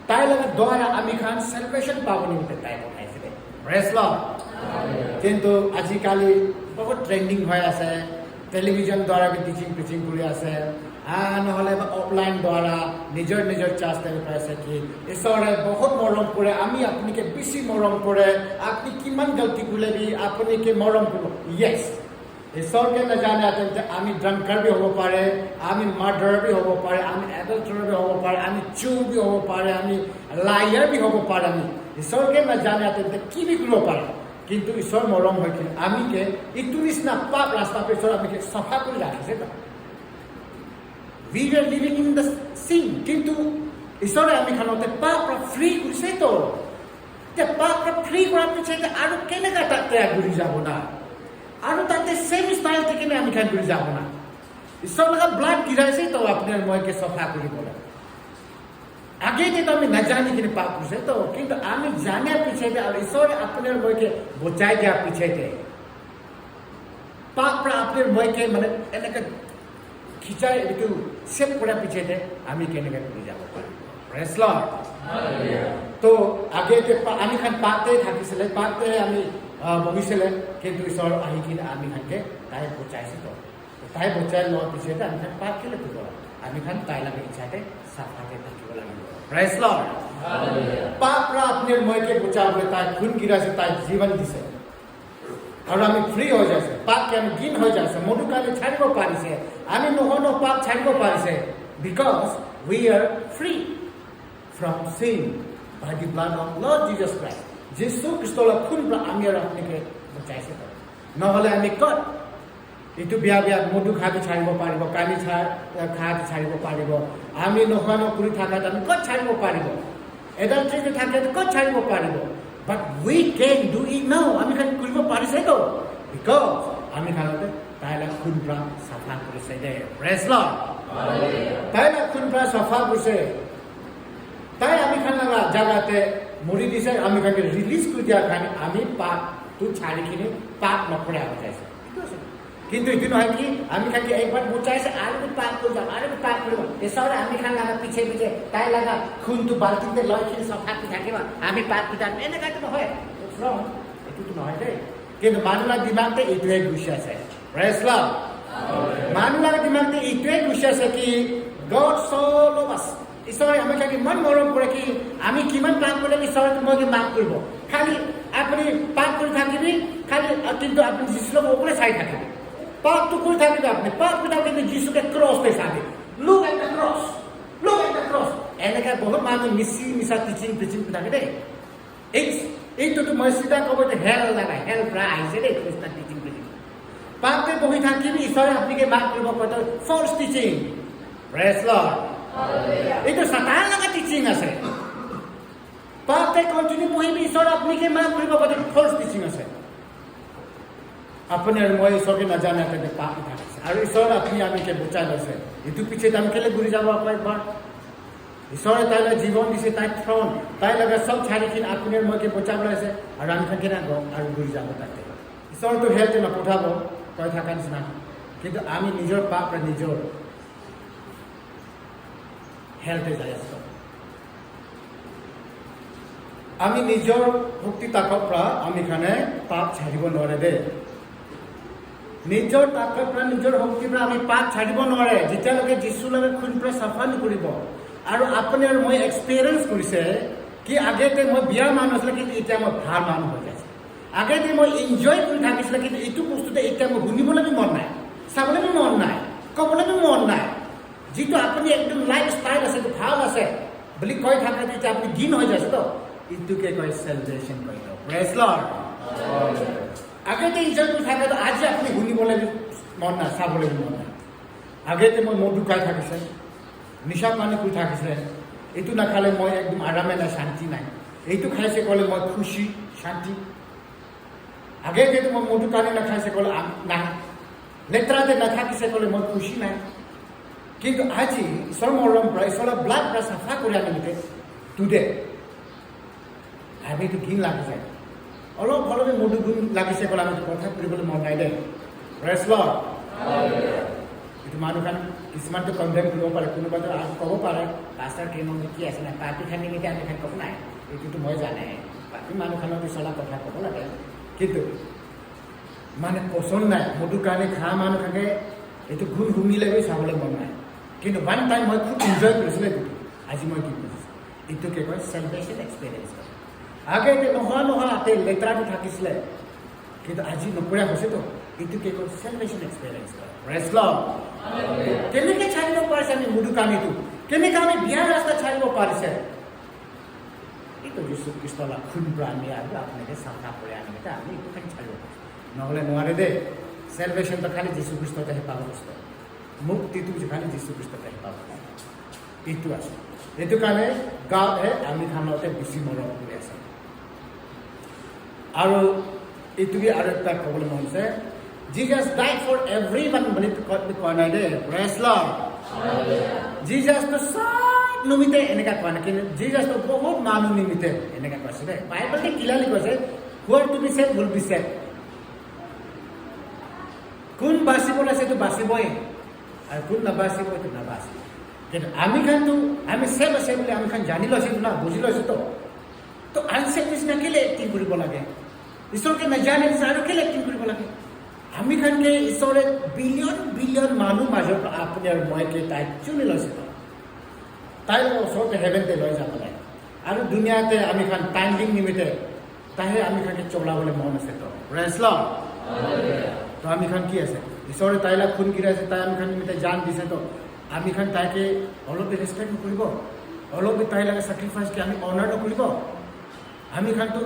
তাই লগত দ্বাৰা আমি খান সেলিব্ৰেশন পাব নিমিত্তে তাই পঠাইছিলে প্ৰেজ লৰ্ড কিন্তু আজিকালি বহুত ট্ৰেন্ডিং হৈ আছে টেলিভিজন দ্বাৰা টিচিং প্ৰিচিং কৰি আছে নহ'লে অফলাইন দ্বাৰা নিজৰ চাৰ্জ পাইছে কি ঈশ্বৰে বহুত মৰম কৰে আমি আপুনিকে বেছি মৰম কৰে আপুনি কিমান গলতি কৰিলে আপুনিকে মৰম কৰিব য়েছ ঈশ্বৰকে নাজানে তেন্তে আমি ড্ৰাংকাৰ বি হ'ব পাৰে আমি মাৰ্ডাৰ বি হ'ব পাৰে আমি এডাল্টাৰ বি হ'ব পাৰে আমি চোৰ বি হ'ব পাৰে আমি লায়াৰ বি হ'ব পাৰে আমি ঈশ্বৰকে নাজানে তেন্তে কি বি কৰিব পাৰে কিন্তু ঈশ্বৰ মৰম হৈ কিনে আমিকে ইটো নিচিনা পাপ ৰাস্তা পিছৰ আমিকে চাফা কৰি ৰাখিছে we were living in the sin কিন্তু ঈশ্বৰে আমি খানতে পাপ ফ্ৰী কৰিছে তো পাপ ফ্ৰী কৰাৰ পিছতে আৰু কেনেকৈ তাতে ঘূৰি যাব না আৰু তাতে সেম স্টাইল থেকে আমি খান ঘূৰি যাব না ঈশ্বৰ লগা ব্লাড গিৰাইছে তো আপোনাৰ মইকে চাফা কৰিবলৈ আগে যেটা আমি নাজানি কিনে পাপ কৰিছে তো কিন্তু আমি জানাৰ পিছতে আৰু ঈশ্বৰে আপোনাৰ মইকে বচাই দিয়াৰ পিছতে পাপ আপোনাৰ মইকে মানে এনেকৈ খিচাই এইটো সেভ কৰাৰ পিছতে আমি কেনেকৈ ঘূৰি যাব পাৰিম প্ৰেজ লৰ্ড তো আগে আমি খান পাপতে থাকিছিলে পাপতে আমি বহিছিলে কিন্তু ঈশ্বৰ আহি কিনে আমি খানকে তাই বচাইছে তো তাই বচাই লোৱাৰ পিছতে আমি খান পাপ কেলে কৰিব আমি খান তাই লাগে ইচ্ছাতে চাফাকে থাকিব লাগিব প্ৰেজ লৰ্ড পাপ আপোনাৰ মইকে বচাবলৈ তাই খুন গিৰাইছে তাই জীৱন দিছে আৰু আমি ফ্ৰী হৈ যাইছে পাপকে আমি গিন হৈ যাইছে মনুক আমি ছাড়িব পাৰিছে আমি নহ'ল পাপ ছাড়িব পাৰিছে because we are free from sin by the blood of lord Jesus Christ যীশু খ্ৰীষ্টৰ খুন পৰা আমি আৰু আপুনিকে বচাইছে নহ'লে আমি ক'ত এইটো বিয়া মধু খাই ছাড়িব পাৰিব কালি খাই ছাড়িব পাৰিব আমি নোহোৱা কৰি থাকাত আমি ক'ত ছাড়িব পাৰিব এডাল্টাৰী থাকে ক'ত ছাড়িব পাৰিব But we can do it now. আমি খান কৰিব পাৰিছে তো because আমি খানতে তাইলা খুন পৰা চাফা কৰিছে দে প্ৰেজ লৰ্ড তাইলা খুন পৰা চাফা কৰিছে তাই আমি খান জাগাতে মৰি দিছে আমি খানকে ৰিলিজ কৰি দিয়াৰ কাৰণে আমি পাপটো ছাড়ি কিনে পাপ নকৰে আহি যাইছে কিন্তু এইটো নহয় কি আমি খানকে একবাৰ বচাইছে আৰু পাপ কৰি যাম আৰু পাপ কৰিব ঈশ্বৰে আমি খান লাগা পিছে তাই লাগা খুনটো বাল্টিতে লৈ কিনে চাফা কৰি থাকিব আমি পাপ পিতাম এনেকুৱাটো নহয় এইটোতো নহয় দেই কিন্তু মানুহৰ দিমাগতে এইটোৱে গুচি আছে প্ৰেজ লৰ্ড মানুহৰ দিমাগতে এইটোৱে গুচি আছে কি গড so love us ঈশ্বৰে আমাক ইমান মৰম কৰে কি আমি কিমান পাপ কৰিলে ঈশ্বৰে তোমাক মাফ কৰিব খালি আপুনি পাপ কৰি থাকিবি খালি কিন্তু আপুনি যীশুক ওপৰে চাই থাকিবি পাপটো কৰি থাকিবি আপুনি পাপ কৰি থাকিবি যীশুকে ক্ৰছতে চাবি look at the cross এনেকৈ বহুত মানুহ মিছা টিচিং থাকে দেই এইটোতো মই চিধা ক'ব হেল লগা হেল পৰা আহিছে দেই খ্ৰীষ্টান টিচিং পাপতে বহি থাকিবি ঈশ্বৰে আপুনিকে মাফ কৰিব কয় ফল্ছ টিচিং প্ৰেজ লৰ্ড এইটো সাতান লগা টিচিং আছে পাপতে কণ্টিনিউ বহিবি ঈশ্বৰে আপুনিকে মাফ কৰিব কয় ফল্ছ টিচিং আছে আপুনি আৰু মই ঈশ্বৰকে নাজানে তেন্তে পাপ থাকিছে আৰু ঈশ্বৰ আপুনি আমিকে বচাই লৈছে এইটো পিছে আমি কেলে ঘূৰি যাব আকৌ একবাৰ ঈশ্বৰে তাইলৈ জীৱন দিছে তাই থ্ৰন তাই লগা চব ছাড়ি কিনে আপুনি আৰু মইকে বচাব লৈছে আৰু আমি থাকে না আৰু ঘূৰি যাব তাতে ঈশ্বৰটো হেল্থ নপঠাব তই থকা নিচিনা কিন্তু আমি নিজৰ পাপ নিজৰ হেল্থে যাই আছো আমি নিজৰ ভক্তি তাকৰ পৰা আমি খানে পাপ ছাড়িব নোৱাৰে দেই নিজৰ তাকৰ পৰা নিজৰ ভক্তিৰ পৰা আমি পাপ ছাড়িব নোৱাৰে যেতিয়ালৈকে যীশুৰ লগত খুন পৰা চাফা নকৰিব আৰু আপুনি আৰু মই এক্সপিৰিয়েঞ্চ কৰিছে কি আগতে মই বিয়া মানুহ আছিলে কিন্তু এতিয়া মই ভাল মানুহ হৈ যাইছে আগেতে মই এনজয় কৰি থাকিছিলোঁ, কিন্তু এইটো বস্তুতে এতিয়া মই শুনিবলৈ মন নাই, চাবলৈ মন নাই, ক'বলৈ মন নাই। যিটো আপুনি একদম লাইফ ষ্টাইল আছে, ভাল আছে বুলি কৈ থাকে, তেতিয়া আপুনি দিন হৈ যাইছে তো, এইটোকে কয় চেলিব্ৰেশ্যন কৰি দিয়ক। Praise lord. আগতে এনজয় কৰি থাকে, আজি আপুনি শুনিবলৈ মন নাই, চাবলৈ মন নাই। আগতে মই মদু খাই থাকিছে, নিচা পানী কৰি থাকিছে, এইটো নাখালে মই একদম আৰামে নাই, শান্তি নাই। এইটো খাইছে ক'লে মই খুচি শান্তি। আগেতে মই মদু পানী নাখাইছে ক'লে নাই, লেতেৰাতে নাথাকিছে ক'লে মই খুচি নাই। কিন্তু আজি ঈশ্বৰৰ মৰম পৰা, ঈশ্বৰৰ ব্লাড পৰা চাফা কৰি আনিলে টুডে আমিতো ঘিণ লাগি যায়। অলপ অলপে মধু গুণ লাগিছে ক'লে আমি কথা কৰিবলৈ মন নাই দে। Praise lord. এইটো মানুহখন কিছুমানটো কণ্ডেম কৰিব পাৰে, কোনোবাটো ক'ব পাৰে পাষ্টাৰ কেইমান কি আছে নাই, পাৰ্টি খানি নেকি আমি খান ক'ব নাই, এইটোতো মই জানে। বাকী মানুহখনৰ চলা কথা ক'ব লাগে, কিন্তু মানে পচন্দ নাই। মধু কাৰণে খা মানুহ থাকে, এইটো গুণ শুনিলে চাবলৈ মন নাই। কিন্তু ওৱান টাইম মই খুব এনজয় কৰিছিলোঁ এইটো। আজি মই কি কৰিছোঁ, এইটোকে কয় চেলিব্ৰেশ্যন এক্সপিৰিয়েঞ্চ। আগে নোহোৱা আতে লেতেৰাটো থাকিছিলে, কিন্তু আজি নকৰা হৈছেতো, এইটোকে কয় চেলিব্ৰেশ্যন এক্সপিৰিয়েঞ্চ। Praise lord. কেনেকৈ ছাড়িব পাৰিছে আমি মধু কানিটো, কেনেকৈ আমি বিয়াৰ ৰাস্তা ছাড়িব পাৰিছে, এইটো যীশু খ্ৰীষ্টৰ খুন পৰা আমি আৰু আপোনালোকে চাফা কৰি আনিলে আমি এইটো খালি ছাড়িব পাৰিছোঁ, নহ'লে নোৱাৰে দেই। চেলিব্ৰেশ্যনটো খালি যীশু খ্ৰীষ্টতেহে পাব বস্তু, মুক্তিটো খালি যীশু খ্ৰীষ্টতেহে পাব, এইটো আছে। এইটো কাৰণে গাঁৱতে আমি খানতে বেছি মৰম কৰি আছে। আৰু এইটোকে আৰু এটা ক'বলৈ মন আছে, Jesus died for everyone বুলি কোৱা নাই দেই। Praise lord. জিজাছটো চব নিমিত্তে এনেকুৱা কোৱা নাই, কিন্তু জিজাছটো বহুত মানুহ নিমিত্তে এনেকুৱা কৈছে দেই। বাইবেলতে ক্লিয়াৰলি কৈছে, whoever to be saved will be saved। কোন বাচিব আছে এইটো বাচিবই, আৰু কোন নাবাচিব এইটো নাবাচিব। কিন্তু আমি খানতো আমি চেভ আছে বুলি আমি খান জানি লৈছোঁ না, বুজি লৈছোঁ তো আনচেভ নিচিনা কেলে এক্টিং কৰিব লাগে, ঈশ্বৰকে নাজানে আৰু কেলে এক্টিং কৰিব লাগে। আমি খানকে ঈশ্বৰে বিলিয়ন বিলিয়ন মানুহ মাজৰ পৰা আপুনি আৰু মইকে তাইক চুনি লৈছে, তাইৰ ওচৰতে হেভেনতে লৈ যাব লাগে। আৰু দুনিয়াতে আমি খান টাইমিং নিমিত্তে তাইহে আমি খানকে চলাবলৈ মন আছে তো। Praise lord. তো আমি খান কি আছে, ঈশ্বৰে তাইলা খুন গিৰাইছে, তাই আমি খান নিমিত্তে জান দিছে, তো আমি খান তাইকে অলপ ৰেচপেক্ট নকৰিব, অলপ তাই লাগে চেক্ৰিফাইচকে আমি অনাৰ নকৰিব। আমি খানতো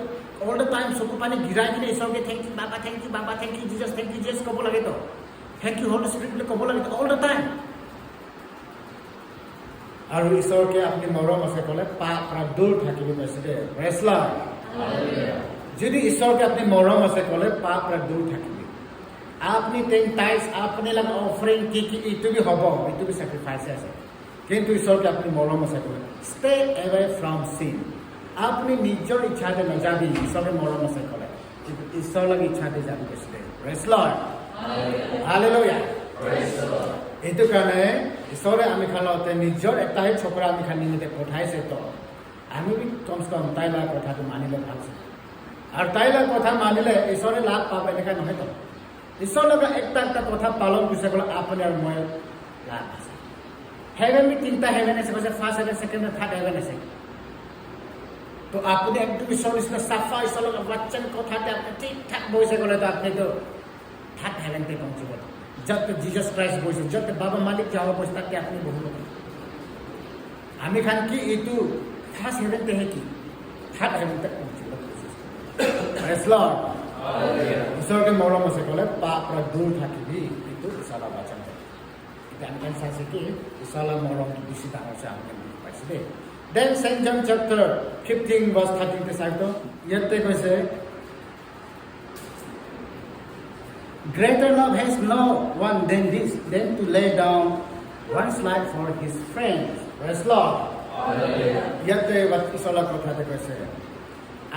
অল দ্য টাইম চকু পানী গিৰাই কিনে ঈশ্বৰকে থেংক ইউ বাবা, থেংক ইউ বাবা, থেংক ইউ জিজাছ ক'ব লাগে তো, থেংক ইউ হলি স্পিৰিট বুলি ক'ব লাগে তো অল দ্য টাইম। আৰু ঈশ্বৰকে আপুনি মৰম আছে ক'লে পাপ পৰা দূৰ থাকিব কৈছে দেই। Praise lord. যদি ঈশ্বৰকে আপুনি মৰম আছে ক'লে পাপ পৰা দূৰ থাকিব। আপনি টাইজ আপনি লাগে অফাৰিং কি কি এইটো বি হ'ব, এইটো বি চেক্ৰিফাইচ আছে, কিন্তু ঈশ্বৰকে আপুনি মৰম আছে ক'লে ষ্টে এৱে ফ্ৰম চিন। আপনি নিজৰ ইচ্ছাতে নাযাবি, ঈশ্বৰে মৰম আছে ক'লে, কিন্তু ঈশ্বৰ লাগে ইচ্ছাতে যাবি কৈছিলে। Praise lord. হালেলুয়া। এইটো কাৰণে ঈশ্বৰে আমি খানতে নিজৰ এটাই চকৰা আমি খান নিমিত্তে পঠাইছে, তো আমি বি কমচে কম তাইলাৰ কথাটো মানিলে ভাল আছে। আৰু তাইলাৰ কথা মানিলে ঈশ্বৰে লাভ পাব এনেকুৱা নহয় তো। ঈশ্বৰ লগত একটা একটা কথা পালন কৰিছে ক'লে আপুনি আৰু মই লাভ আছে। হেভেন বি তিনিটা হেভেন আছে কৈছে, first heaven, second heaven, third heaven আছে। তো আপুনি একদম ঈশ্বৰ নিচিনা চাফা ঈশ্বৰৰ লগত বাচ্চান কথাতে আপুনি ঠিক ঠাক বহিছে ক'লে তো আপুনিতো থাৰ্ড হেভেনতে পहुঁচিব। য'ত জিজাছ ক্ৰাইষ্ট বহিছে, য'ত বাবা মালিক যাওঁ বহিছে, তাতে আপুনি বহিব। আমি খান কি এইটো ফাৰ্ষ্ট হেভেনতেহে কি থাৰ্ড হেভেনতে পहुঁচিব। Praise lord. ঈশ্বৰকে মৰম আছে ক'লে পাপ পৰা দূৰ থাকিবি, এইটো ঈশ্বৰৰ বাচন। এতিয়া আমি কেনে চাইছে কি ঈশ্বৰৰ মৰমটো বেছি ডাঙৰ আছে, আমি বুজি পাইছোঁ দেই। Then St. John chapter 15 verse 13 চাইতো ইয়াতে কৈছে, greater love has no one than this, than to lay down one's life for his friends. Praise Lord. ইয়াতে ঈশ্বৰৰ কথাতে কৈছে,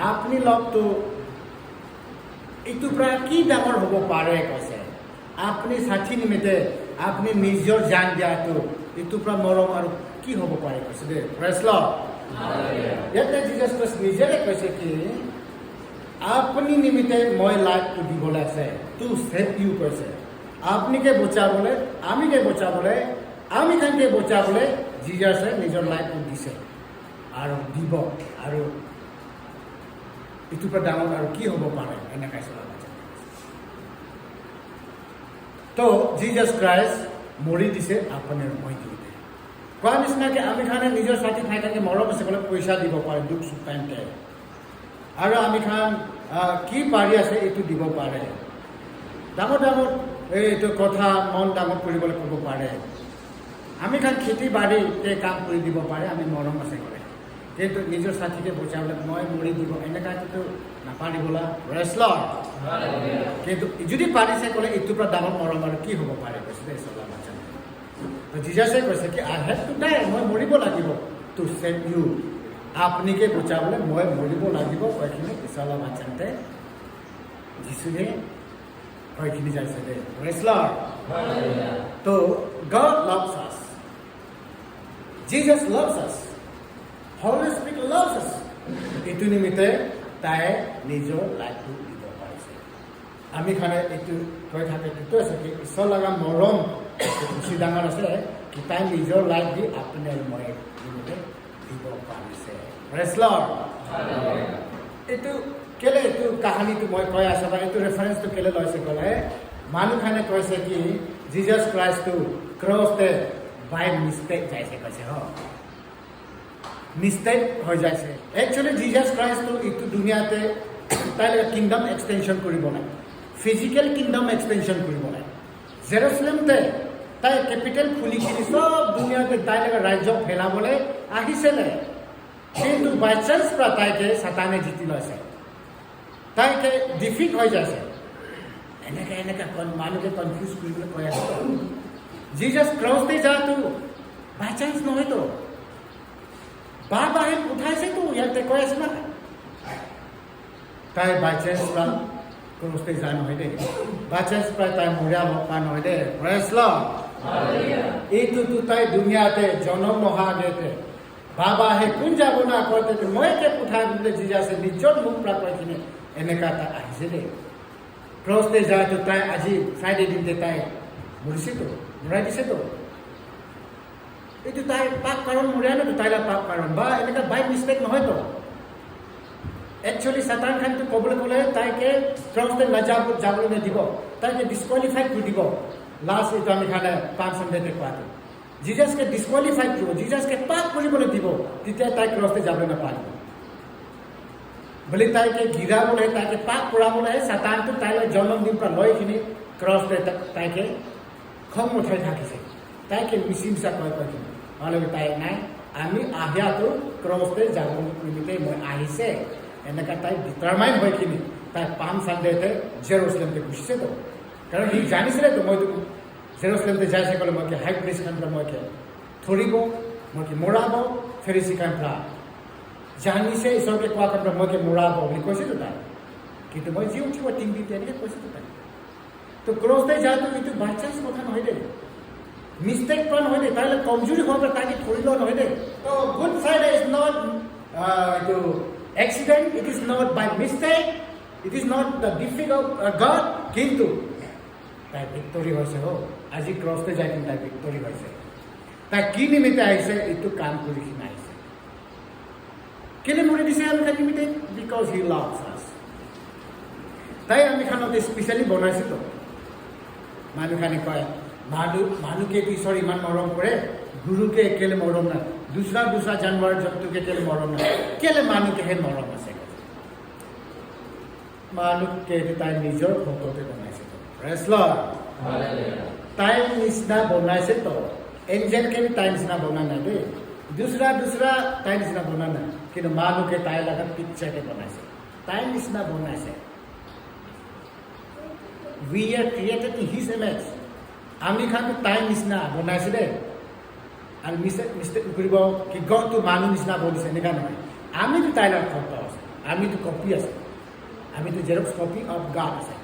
আপুনি লগটো এইটো পৰা কি ডাঙৰ হ'ব পাৰে কৈছে। আপুনি সাথী নিমিত্তে আপুনি নিজৰ জান দিয়াটো এইটো পৰা মৰম আৰু কি হ'ব পাৰে কৈছে দেই। Praise lord. ইয়াতে জিজাছ ক্ৰাইষ্ট নিজে কৈছে কি আপুনি নিমিত্তে মই লাইফটো দিবলৈ আছে, টু ছেভ ইউ কৈছে। আপুনিকে বচাবলৈ, আমিকে বচাবলৈ, আমি খানকে বচাবলৈ জিজাছে নিজৰ লাইফটো দিছে আৰু দিব। আৰু ইটোৰ পৰা ডাঙৰ আৰু কি হ'ব পাৰে এনেকৈ চলা বাচ্চা তো জিজাছ ক্ৰাইষ্ট মৰি দিছে আপোনাৰ মই দিওঁতে কোৱা নিচিনাকৈ আমি খানে নিজৰ ছাতি খাই থাকে মৰম আছে ক'লে পইচা দিব পাৰে দুখ সুখ টাইমতে আৰু আমি খান কি পাৰি আছে এইটো দিব পাৰে ডাঙৰ ডাঙৰ এইটো কথা মন ডাঙৰ কৰিবলৈ ক'ব পাৰে আমি খান খেতি বাৰীতে কাম কৰি দিব পাৰে আমি মৰম আছে কৰে কিন্তু নিজৰ ছাতিকে বচাবলৈ মই মৰি দিব এনেকুৱাটো নাপাৰিবলা ৰেচলাৰ কিন্তু যদি পাৰিছে ক'লে এইটোৰ পৰা ডাঙৰ মৰম আৰু কি হ'ব পাৰে কৈছে দেই চলা বাচ্চা জিজাছে কৈছে কি আই হেভ টু ডাই মই মৰিব লাগিব টু সেভ ইউ আপুনিকে বচাবলৈ মই মৰিব লাগিব কয়খিনি চলা বাচ্চাতে যিশুৱে কয়খিনি যাইছে দেই ৰেচলাৰ তো God loves us Jesus loves us Holy Spirit loves us এইটো নিমিত্তে তাই নিজৰ লাইফটো দিব পাৰিছে আমি খানে এইটো কৈ থাকে এইটো আছে কি ঈশ্বৰ লগা মৰম বেছি ডাঙৰ আছে কি তাই নিজৰ লাইফ দি আপুনি আৰু মই নিমিত্তে দিব পাৰিছে ৰেচলাৰ এইটো কেলে এইটো কাহিনীটো মই কৈ আছোঁ বা এইটো ৰেফাৰেঞ্চটো কেলে লৈছে ক'লে মানুহখানে কৈছে কি জিজাছ ক্ৰাইষ্টটো ক্ৰছতে বাই মিষ্টেক যাইছে কৈছে মিষ্টেক হৈ যাইছে একচুৱেলি জিজাছ ক্ৰাইষ্টটো এইটো দুনিয়াতে তাই কিংডম এক্সটেনশ্যন কৰিব লাগে ফিজিকেল কিংডম এক্সটেনশ্যন কৰিব লাগে জেৰুচালেমতে তাই কেপিটেল খুলি কিনি চব দুনিয়াতে তাই ৰাজ্য ফেলাবলৈ আহিছিলে কিন্তু বাই চান্স পৰা তাইকে ছাতানে জিতি লৈছে তাইকে ডিফিট হৈ যাইছে এনেকৈ মানুহকে কনফিউজ কৰিবলৈ কৈ আছে জিজাছ ক্ৰছতে যাটো বাই চান্স নহয়তো বাৰে উঠাইছেতো ইয়াতে কৈ আছে না তাই বাই চান্স পৰা ক্ৰছতে যায় নহয় দেই বাই চান্স পৰা তাই মৰিয়াব পৰা নহয় দেই ৰেচলাৰ এইটোতো তাই দুনিয়াতে জনম নোহোৱাগৈতে বাবা হে কোন যাব না কওঁতে মইকে উঠাই দিলে জিজাছে নিজৰ মুখ পৰা কৈখিনি এনেকুৱা এটা আহিছে দেই ক্ৰছতে যায়তো তাই আজি ফ্ৰাইডে দিনতে তাই মৰিছেতো মৰাই দিছেতো এইটো তাই পাপ কাৰণ মৰিয়া নতো তাইৰ পাপ কাৰণ বা এনেকুৱা বাই মিষ্টেক নহয়তো একচুৱেলি ছাতান খানটো ক'বলৈ গ'লে তাইকে ক্ৰছতে যাবলৈ নিদিব তাইকে ডিছকুৱালিফাই কৰি দিব লাষ্ট এইটো আমি খানে পাঁচ সন্দেহতে কোৱাটো জিজাছকে ডিছকুৱালিফাই কৰিব জিজাছকে পাপ কৰিবলৈ দিব তেতিয়া তাই ক্ৰছতে যাবলৈ নাপাৰিব বুলি তাইকে গিৰাবলৈ তাইকে পাপ কৰাবলৈ ছাতানটো তাইলৈ জন্মদিন পৰা লৈ কিনি ক্ৰছতে তাইকে খং উঠাই থাকিছে তাইকে মিছা কৈ কিনি নহ'লে তাই নাই আমি আহিয়াটো ক্ৰছতে যাব নিমিত্তে মই আহিছে এনেকুৱা তাই ডিটাৰমাইন হৈ কিনি তাই পাম চানডেতে জেৰুচালেমতে গুচিছেতো কাৰণ সি জানিছিলেতো মইতো জেৰুচালেমতে যাইছে ক'লে মই কি হাই প্ৰিষ্ট খান পৰা মই কি ধৰিব মই কি মৰাব ফেৰিচি খান পৰা জানিছে ঈশ্বৰকে কোৱা কাৰণ মই কি মৰাব বুলি কৈছিলোঁ তাই কিন্তু মই যি উঠিব টিভিতে এনেকৈ কৈছিলোঁ তাই তো ক্ৰছতে যাওঁতো এইটো বাই চান্স কথা নহয় দেই মিষ্টেক পৰা নহয় দেই তাইলৈ কমজুৰি হোৱাৰ পৰা তাইকে ধৰি লোৱা নহয় দেই তো গুড ফ্ৰাইডে ইজ নট এইটো accident it is not by mistake it is not the defeat of god কিন্তু তাই ভিক্টৰী হৈছে আজি ক্ৰছতে যাই কিন্তু তাই ভিক্টৰী হৈছে তাই কি নিমিত্তে আহিছে এইটো কাম কৰি কিনে আহিছে কেলে মৰি দিছে আমি তাই নিমিত্তে বিকজ হি লাভছ আছ তাই আমি খানতে স্পেচিয়েলি বনাইছিলোঁ মানুহখানে কয় মানুহকে ঈশ্বৰ ইমান মৰম কৰে গুৰুকে কেলে মৰম নাই দুসৰা জানুৱাৰ জন্তুকে কেলে মৰম নাই কেলে মানুহকেহে মৰম আছে মানুহকে তাই নিজৰ ভকতে বনাইছে ৰেচলাৰ তাই নিচিনা বনাইছে তো এঞ্জেলকে তাই নিচিনা বনা নাই দেই দুসৰা তাই নিচিনা বনা নাই কিন্তু মানুহকে তাই লগা পিকচাৰকে বনাইছে তাই নিচিনা বনাইছে we are created in his image আমি খানটো তাই নিচিনা বনাইছে দেই আৰু মিষ্টেক কৰিব কি গডটো মানুহ নিচিনা বনিছে এনেকুৱা নহয় আমিতো তাইৰ লগত ফটো আছে আমিতো কপি আছে আমিতো জেৰক্স কপি অফ গড আছে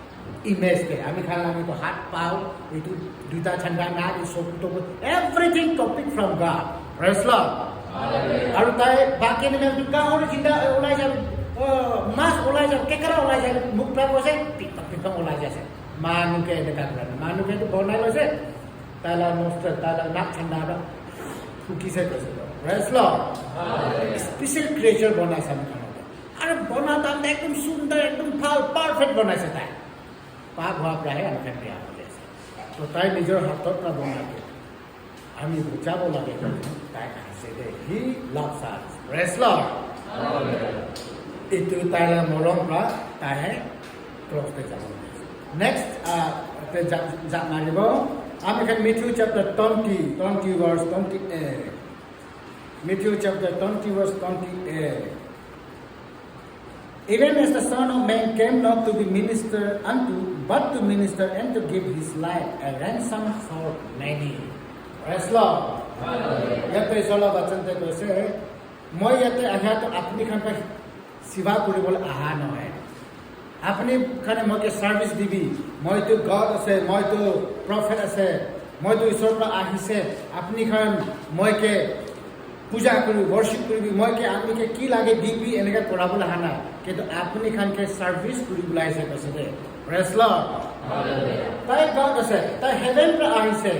ইমেজকে আমি খান আমিতো হাত পাওঁ এইটো দুটা ঠাণ্ডা নাক চকুটো everything copy from god wrestler আৰু তাই বাকী গাঁৱৰ চিন্তা ওলাই যাব মাছ ওলাই যাব কেকেৰা ওলাই যাব মুখ পৰা কৈছে পিকম ওলাই যাইছে মানুহকে এনেকুৱা কৰা নাই মানুহকেতো বনাই লৈছে তাইলা নষ্ট তাইলা নাক ঠাণ্ডা ফুকিছে কৈছে ৰেচলাৰ স্পেচিয়েল ক্ৰিয়েচাৰ বনাইছে আমি আৰু বনা তাতে একদম সুন্দৰ একদম ভাল পাৰফেক্ট বনাইছে তাই পাপ হোৱাৰ পৰাহে আমি বিয়া হৈ আছে তো তাই নিজৰ হাতত না বনাইছে আমি বুজাব লাগে তাই আহিছে দে হি লাভছ আছ praise lord itu tayo molong pra tayo cross te jabo next jat maribo ami kan Matthew chapter 20 verse 28 Matthew chapter 20 verse 28 even as the son of man came not to be minister unto but to minister and to give his life a ransom for many praise Lord yate sola bachan te koise moi yate aha to apni khan pa सेवा কৰিবলৈ আহা নহয় আপুনি খানে মইকে সাৰ্ভিস দিবি মইতো গড আছে মইতো প্ৰফেট আছে মইতো ঈশ্বৰৰ পৰা আহিছে আপুনি খান মইকে পূজা কৰি worship কৰিবি মইকে আপুনিকে কি লাগে দিবি এনেকা কৰাবলৈ আহা নাই কিন্তু আপুনি খানকে সাৰ্ভিস কৰিবলৈ আহিছে কৈছে দে প্ৰেজ লৰ্ড হালেলুয়া তাই গড আছে তাই হেভেন পৰা আহিছে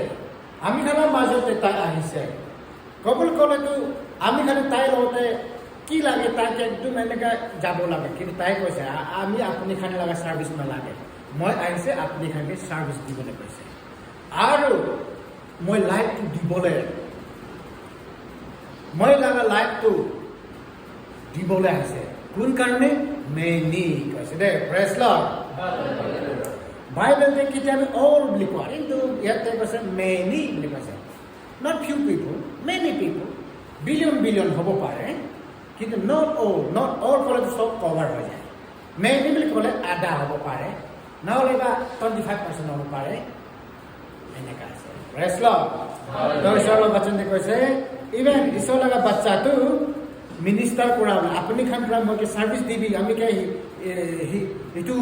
আমি খানৰ মাজতে তাই আহিছে কবুল কলেতো আমি খানে তাই লগতে কি লাগে তাকে একদম এনেকা যাব লাগে কিন্তু তাই কৈছে আমি আপুনি খানে লগা সার্ভিস নালাগে মই আহিছে আপুনি খানে সার্ভিস দিবলৈ কৈছে আৰু মই লাইফটো দিবলৈ মই লগা লাইফটো দিবলৈ আহিছে কোন কাৰণে মেনি কৈছে দে প্ৰেজ লৰ্ড বাইবেলতে কিতাবে অল বুলি কয় কিন্তু ইয়াতে কৈছে মেনি বুলি কৈছে not few people many people billion হ'ব পাৰে কিন্তু not all কলে সব কভাৰ হৈ যায় মেইনলি বুলি ক'লে আধা হ'ব পাৰে নহ'লে বা 25% হ'ব পাৰে এনেকা আছে প্ৰেজ লৰ্ড তো ঈশ্বৰৰ বচন কৈছে ইভেন ঈশ্বৰ লগা বাচ্চাটো মিনিষ্টাৰ কৰা আপুনি খান পৰা মইকে সাৰ্ভিস দিবি আমি কে এইটো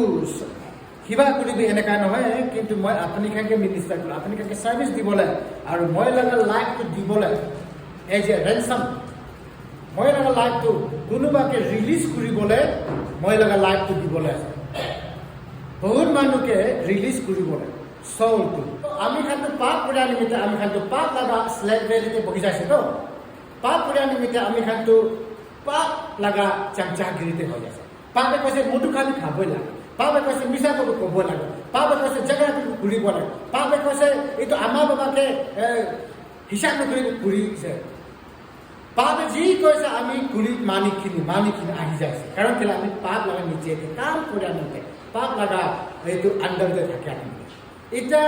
কিবা কৰিবি এনেকা নহয় কিন্তু মই আপুনি খানকে মিনিষ্টাৰ কৰা আপুনি খানকে সাৰ্ভিস দিবলৈ আৰু মই লগা লাইফটো দিবলৈ এজ এ ৰেনসাম মই লগা লাইফটো কোনোবাকে ৰিলিজ কৰিবলৈ মই লগা লাইফটো দিবলৈ আছে বহুত মানুহকে ৰিলিজ কৰিবলৈ সৌলটো আমি খানটো পাপ কৰা নিমিত্তে আমি খানটো পাপ লগা স্লেভেৰীতে বহি যাইছে তো পাপ কৰা নিমিত্তে আমি খানটো পাপ লগা চামচাগিৰিতে হৈ আছে পাপে কৈছে মধু খালি খাবই লাগে পাপে কৈছে মিছা কথা ক'ব লাগে পাপে কৈছে জেগাটো ঘূৰিব লাগে পাপে কৈছে এইটো আমাৰ বাবাকে হিচাপ নকৰি ঘূৰিছে পাপে যি কৈছে আমি ঘূৰি মানিখিনি আহি যাইছে কাৰণ কেলে আমি পাপ লগা নিচে কাম কৰি আনোতে পাপ লগা এইটো আণ্ডাৰতে থাকে আমি এতিয়া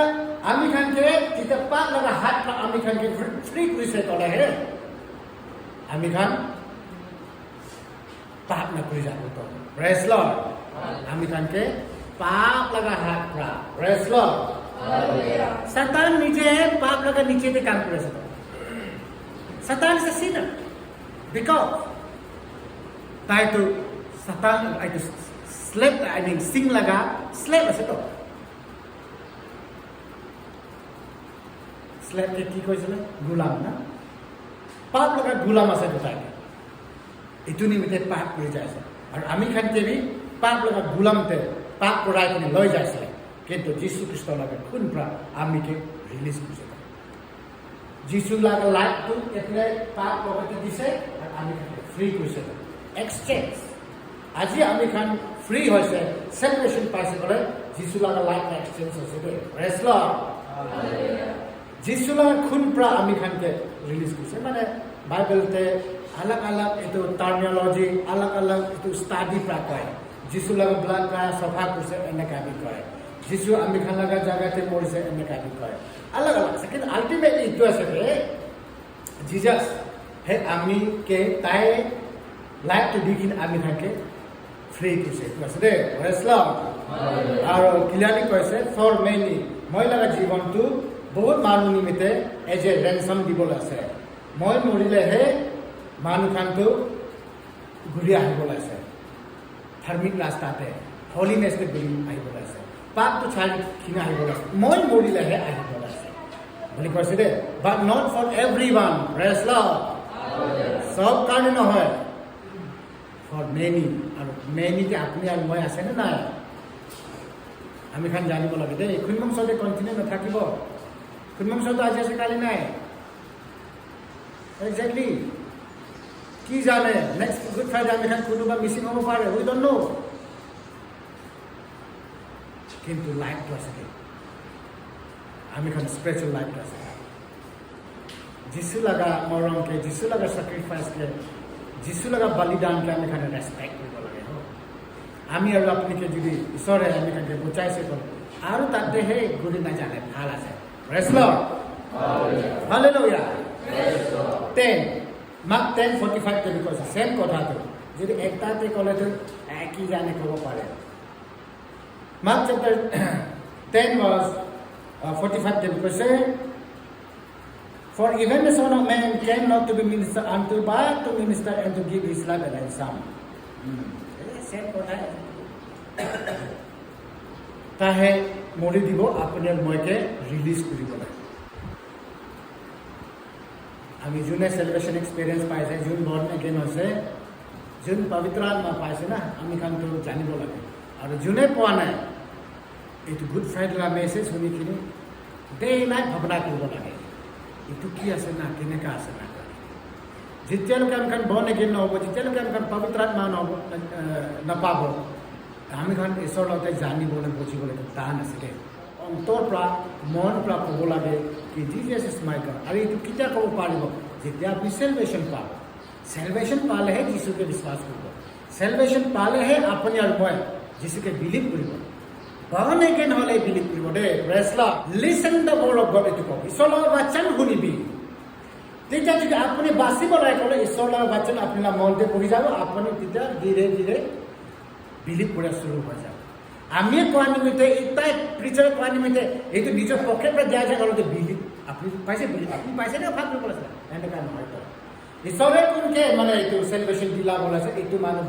আমি খানকে যেতিয়া পাপ লগা হাত আমি খানকে ফ্ৰী কৰিছে ক'লেহে আমি খান পাপ নকৰি যাব তো প্ৰেজ লৰ্ড আমি খানকে পাপ লগা হাত পৰা প্ৰেজ লৰ্ড হালেলুয়া শয়তান নিজে পাপ লগা নিচেতে কাম কৰিছে Satan is a sinner because tayo to Satan ay to slave sing laga slave আছে তো slave কে কি কৈছিল গোলাম না পাপ লগা গোলাম আছে তো তাই ইটো নিমিতে পাপ কৰি যাইছে আৰু আমি খানতে বি পাপ লগা গোলামতে পাপ কৰাই কিনে লৈ যাইছে কিন্তু যীশু খ্ৰীষ্ট লগা খুন পৰা আমিকে ৰিলিজ কৰিছে Jesus laga life to etle paap logate dise ar ami khan free koise exchange aji ami khan free hoise salvation paise kole Jesus laga life exchange hoise de praise Lord hallelujah Jesus laga khun pra ami khan ke release koise mane bible te alag etu terminology alag etu study pra koy Jesus laga blood pra safa koise eneka bi koy Jesus ami khan laga jaga te morise eneka bi koy अलग सेकेंड अल्टीमेटली इतो আছে जीसस हे आमी के ताई लाइफ टू बिगिन आमी থাকে फ्री কৰিছে আছে দে প্ৰেজ লৰ্ড আৰু ক্লিয়াৰলি কৈছে ফৰ মেনি মই লগা জীৱনটো বহুত মানুহ নিমিতে এজ এ ৰেনসাম দিবলৈ আছে মই মৰিলে হে মানুহ খানটো ঘূৰি আহিবলৈ আছে ধাৰ্মিক ৰাস্তাতে হলিনেছতে ঘূৰি আহিবলৈ আছে পাপটো ছাড়ি কিনে আহিবলৈ আছে মই মৰিলে হে আহিবলৈ আছে বুলি কৈছে দে but not for everyone praise Lord সব কাৰণে নহয় for many আৰু many তে আপুনি আৰু মই আছে না আমি খান জানিব লাগে দে খুনমম সদে কন্টিনিউ নাথাকিব খুনমম সদে আজি আছে কালি নাই এক্স্যাক্টলি কি জানে নেক্সট গুড ফ্ৰাইডে আমি খান কোনোবা মিচিং হ'ব পাৰে উই ডন্ট নো কিন্তু লাইফটো আছে আমি খান স্পিৰিচুৱেল লাইফটো আছে যিছু লগা মৰমকে যিছু লগা চেক্ৰিফাইচকে যিছু লগা বলিদানকে আমি খানে ৰেচপেক্ট কৰিব লাগে আমি আৰু আপুনিকে যদি ঈশ্বৰে আমি খানে বুজাইছে আৰু তাতেহে গুৰি নাজানে ভাল আছে প্ৰেজ লৰ্ড হালেলুয়া 10 মাৰ্ক 10:45 তে কৈছে সেম কথাটো যদি একটাতে ক'লেতো কি জানে ক'ব পাৰে মাৰ্ক চেপ্টাৰ 10 verse 45 তে কৈছে For even the Son of Man came not to be ministered unto, but to minister and to give his life a ransom. Same কথা তাহে মৰি দিব আপুনি মইকে ৰিলিজ কৰিব লাগে আমি যোনে সেলিব্ৰেশন এক্সপিৰিয়েঞ্চ পাইছে যোন বৰ্ণ এগেইন হৈছে যোন পবিত্ৰ আত্মা পাইছে না আমি কামটো জানিব লাগে আৰু যোনে পোৱা নাই এইটো গুড ফ্ৰাইডে মেছেজ শুনিখিনি ডে নাইট ভাৱনা কৰিব লাগে এইটো কি আছে না কেনেকুৱা আছে না যেতিয়ালৈকে আমি বৰ্ণ এগেইন নহ'ব যেতিয়ালৈকে আমি পবিত্ৰ আত্মা নহ'ব নাপাব আমি ঈশ্বৰৰ লগতে জানিবলৈ বুজিবলৈ টান আছিলে অন্তৰ পৰা মনৰ পৰা ক'ব লাগে কি জিজাছ ইজ মাই গড আৰু এইটো কেতিয়া ক'ব পাৰিব যেতিয়া আপুনি চেলভেশ্যন পাব চেলভেশ্যন পালেহে যিশুকে বিশ্বাস কৰিব চেলভেশ্যন পালেহে আপুনি আৰু মই যিশুকে বিলিভ কৰিব বৰ্ণ এগেইন হ'লে বিলিভ কৰিব দেই praise lord listen the word of god এইটো ক'ব ঈশ্বৰৰ বচন শুনিবি তেতিয়া যদি আপুনি বাচিব লাগে ক'লে ঈশ্বৰৰ বচন আপোনাৰ মনতে পঢ়ি যাব আপুনি তেতিয়া ধীৰে ধীৰে বিলিভ কৰা শুৰু হৈ যাব আমি কোৱা নিমিত্তে ইটাই প্ৰিচাৰ কোৱা নিমিত্তে এইটো নিজৰ পকেটৰ পৰা দিয়া যায় আৰু বিলিভ আপুনি পাইছে বিলিভ আপুনি পাইছে নে ভাগ কৰিব আছে এনেকুৱা নহয় তো ঈশ্বৰে কোনকে মানে এইটো সেলিব্ৰেশন দিলা বলাছে এইটো মানুহ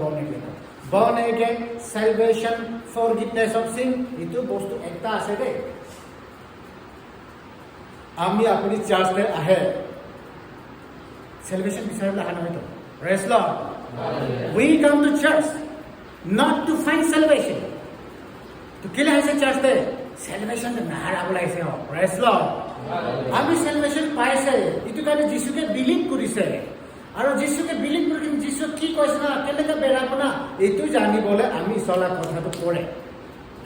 বৰ্ণ এগেইন সেলিব্ৰেশন ফৰগিভনেস অফ সিন এইটো বস্তু একটা আছে দে আমি আপুনি চাৰ্চতে আহে সেলিব্ৰেশন বিচাৰিলে আহা নহয় তো praise lord we come to church not to find salvation to kill has a church there salvation na harabulaise ho praise lord ami salvation paise itu kane jisuke believe korise aru jisuke believe kori jisu ki koise na keneka berabo na etu jani bole ami isola kotha to pore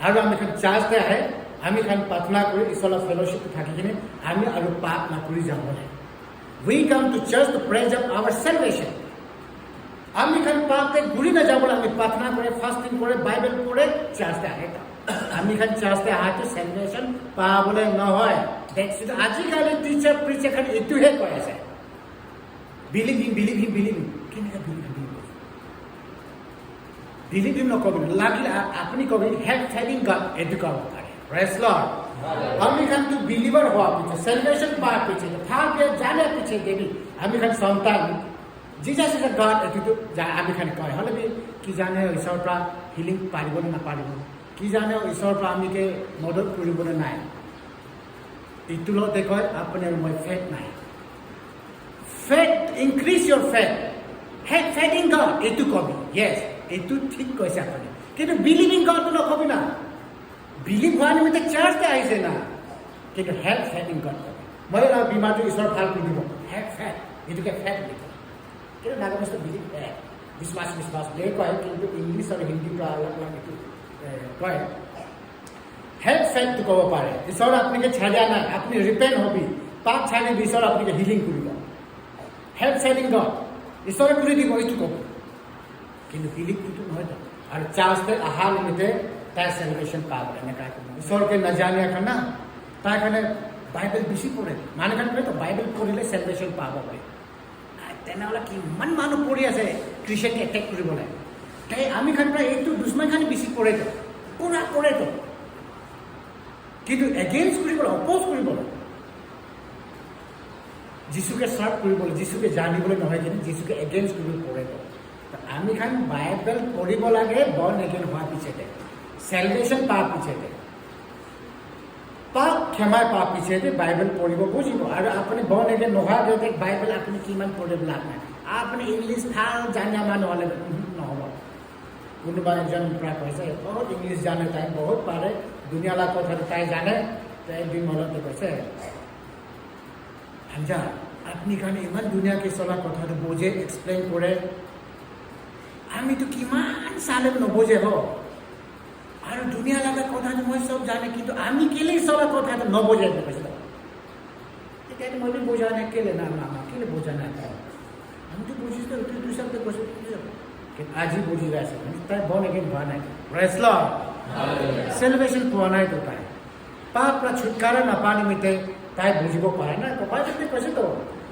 aru ami khan church te ahe ami khan patna kori isola fellowship thaki kine ami aru paap na kori jabole we come to church to praise up our salvation আমি খান পাপতে ঘুরি না যাব আমি প্রার্থনা করে ফাস্টিং করে বাইবেল পড়ে চার্চতে আহে আমি খান চার্চতে আহাতে সেলিব্রেশন পাবলে নহয় দেখছিস আজিকালি টিচার প্রিচার খান এটুহে কয় আছে বিলিভ কেনেকা বিলিভ নকবি লাগিলে আপনি কবি হেল্প ফেলিং গড এটু কব পারে প্রেজ লর্ড আমি খান তো বিলিভার হওয়া পিছে সেলিব্রেশন পাওয়া পিছে ভাবে জানে পিছে দেবি আমি খান সন্তান Jesus is a God এটিটো আমি খানে কয় হলে কি জানে ঈশ্বৰৰ পৰা হিলিং পাৰিব নে নাপাৰিব কি জানে ঈশ্বৰৰ পৰা আমিকে মদত কৰিব নে নাই এইটো লতে কয় আপোনাৰ মই ফেথ নাই faith increase your faith have faith in God এইটো কবি yes এইটো ঠিক কৈছে আপুনি কিন্তু বিলিভ ইন গড তো কবি না বিলিভ হোৱা নিমিত্তে চাৰ্চতে আহিছে না কিন্তু have faith in God মই বিমাৰটো ঈশ্বৰ ভাল কৰি দিব have faith এইটোকে faith লিখো কিন্তু নাগামিষ্ট বিলিভ বিশ্বাস দে কয় কিন্তু ইংলিছ আৰু হিন্দী পৰা অলপ এইটো কয় হেল্প ফেথটো ক'ব পাৰে ঈশ্বৰ আপোনাকে ছাড়া নাই আপুনি ৰিপেণ্ট হবি পাপ ছাড়ি ঈশ্বৰ আপোনাকে হিলিং কৰিব হেল্প ফেথ ইন গড ঈশ্বৰে কৰি দিব এইটো ক'ব কিন্তু বিলিভটো নহয় আৰু চাৰ্চতে অহা নিমিত্তে তাই সেলিব্ৰেশন পাব এনেকুৱা ঈশ্বৰকে নাজানে এখন না তাৰ কাৰণে বাইবেল বেছি পঢ়ে মানুহ কাৰণে তো বাইবেল পঢ়িলে সেলিব্ৰেশন পাব পাৰে তেনেহ'লে কিমান মানুহ পঢ়ি আছে খ্ৰীষ্টিয়ানকে এটেক কৰিবলৈ তাই আমি খান প্ৰায় এইটো দুশ্মন খানি বেছি পঢ়েতো পুৰা পঢ়েতো কিন্তু এগেইনষ্ট কৰিবলৈ অপ'জ কৰিবলৈ যিশুকে চাৰ্ভ কৰিবলৈ যিশুকে জানিবলৈ নহয় কিন্তু যিশুকে এগেইনষ্ট কৰিবলৈ পঢ়েতো আমি খান বাইবেল পঢ়িব লাগে বৰ্ণ এগেইন হোৱাৰ পিছতে সেলিব্ৰেশন পাৱাৰ পিছতে পাপ ক্ষমা পাৱাৰ পিছতে বাইবেল পঢ়িব বুজিব আৰু আপুনি বৰ্ণ এগেইন নোহোৱাৰ পিছতে বাইবেল আপুনি কিমান পঢ়িব লাভ নাই আপুনি ইংলিছ ভাল জানা মানুহ হ'লে নহ'ব কোনোবা এজন প্ৰায় কৈছে বহুত ইংলিছ জানে তাই বহুত পাৰে দুনিয়ালা কথাটো তাই জানে তাই দুই মনতে কৈছে আঞ্জা আপনি খানে ইমান ধুনীয়াকৈ চলা কথাটো বুজে এক্সপ্লেইন কৰে আমিতো কিমান চালে নবুজে হ আৰু ধুনীয়া লগা কথাটো মই চব জানে কিন্তু আমি কেলে চলা কথাটো নবুজে কৈছে তেতিয়া মই বুজা নাই কেলে না মামা কেলে বুজা নাই আমি তো বুঝিস তুই সব তো বসে আজি বুঝি আছে তাই বন এগেন হোৱা নাই প্ৰেজ লৰ্ড সেলিব্ৰেশন পোৱা নাই তো তাই পাপৰা ছুটকাৰা নাপা নিমিত্তে তাই বুজিব পাৰে না কপাই যদি কৈছে তো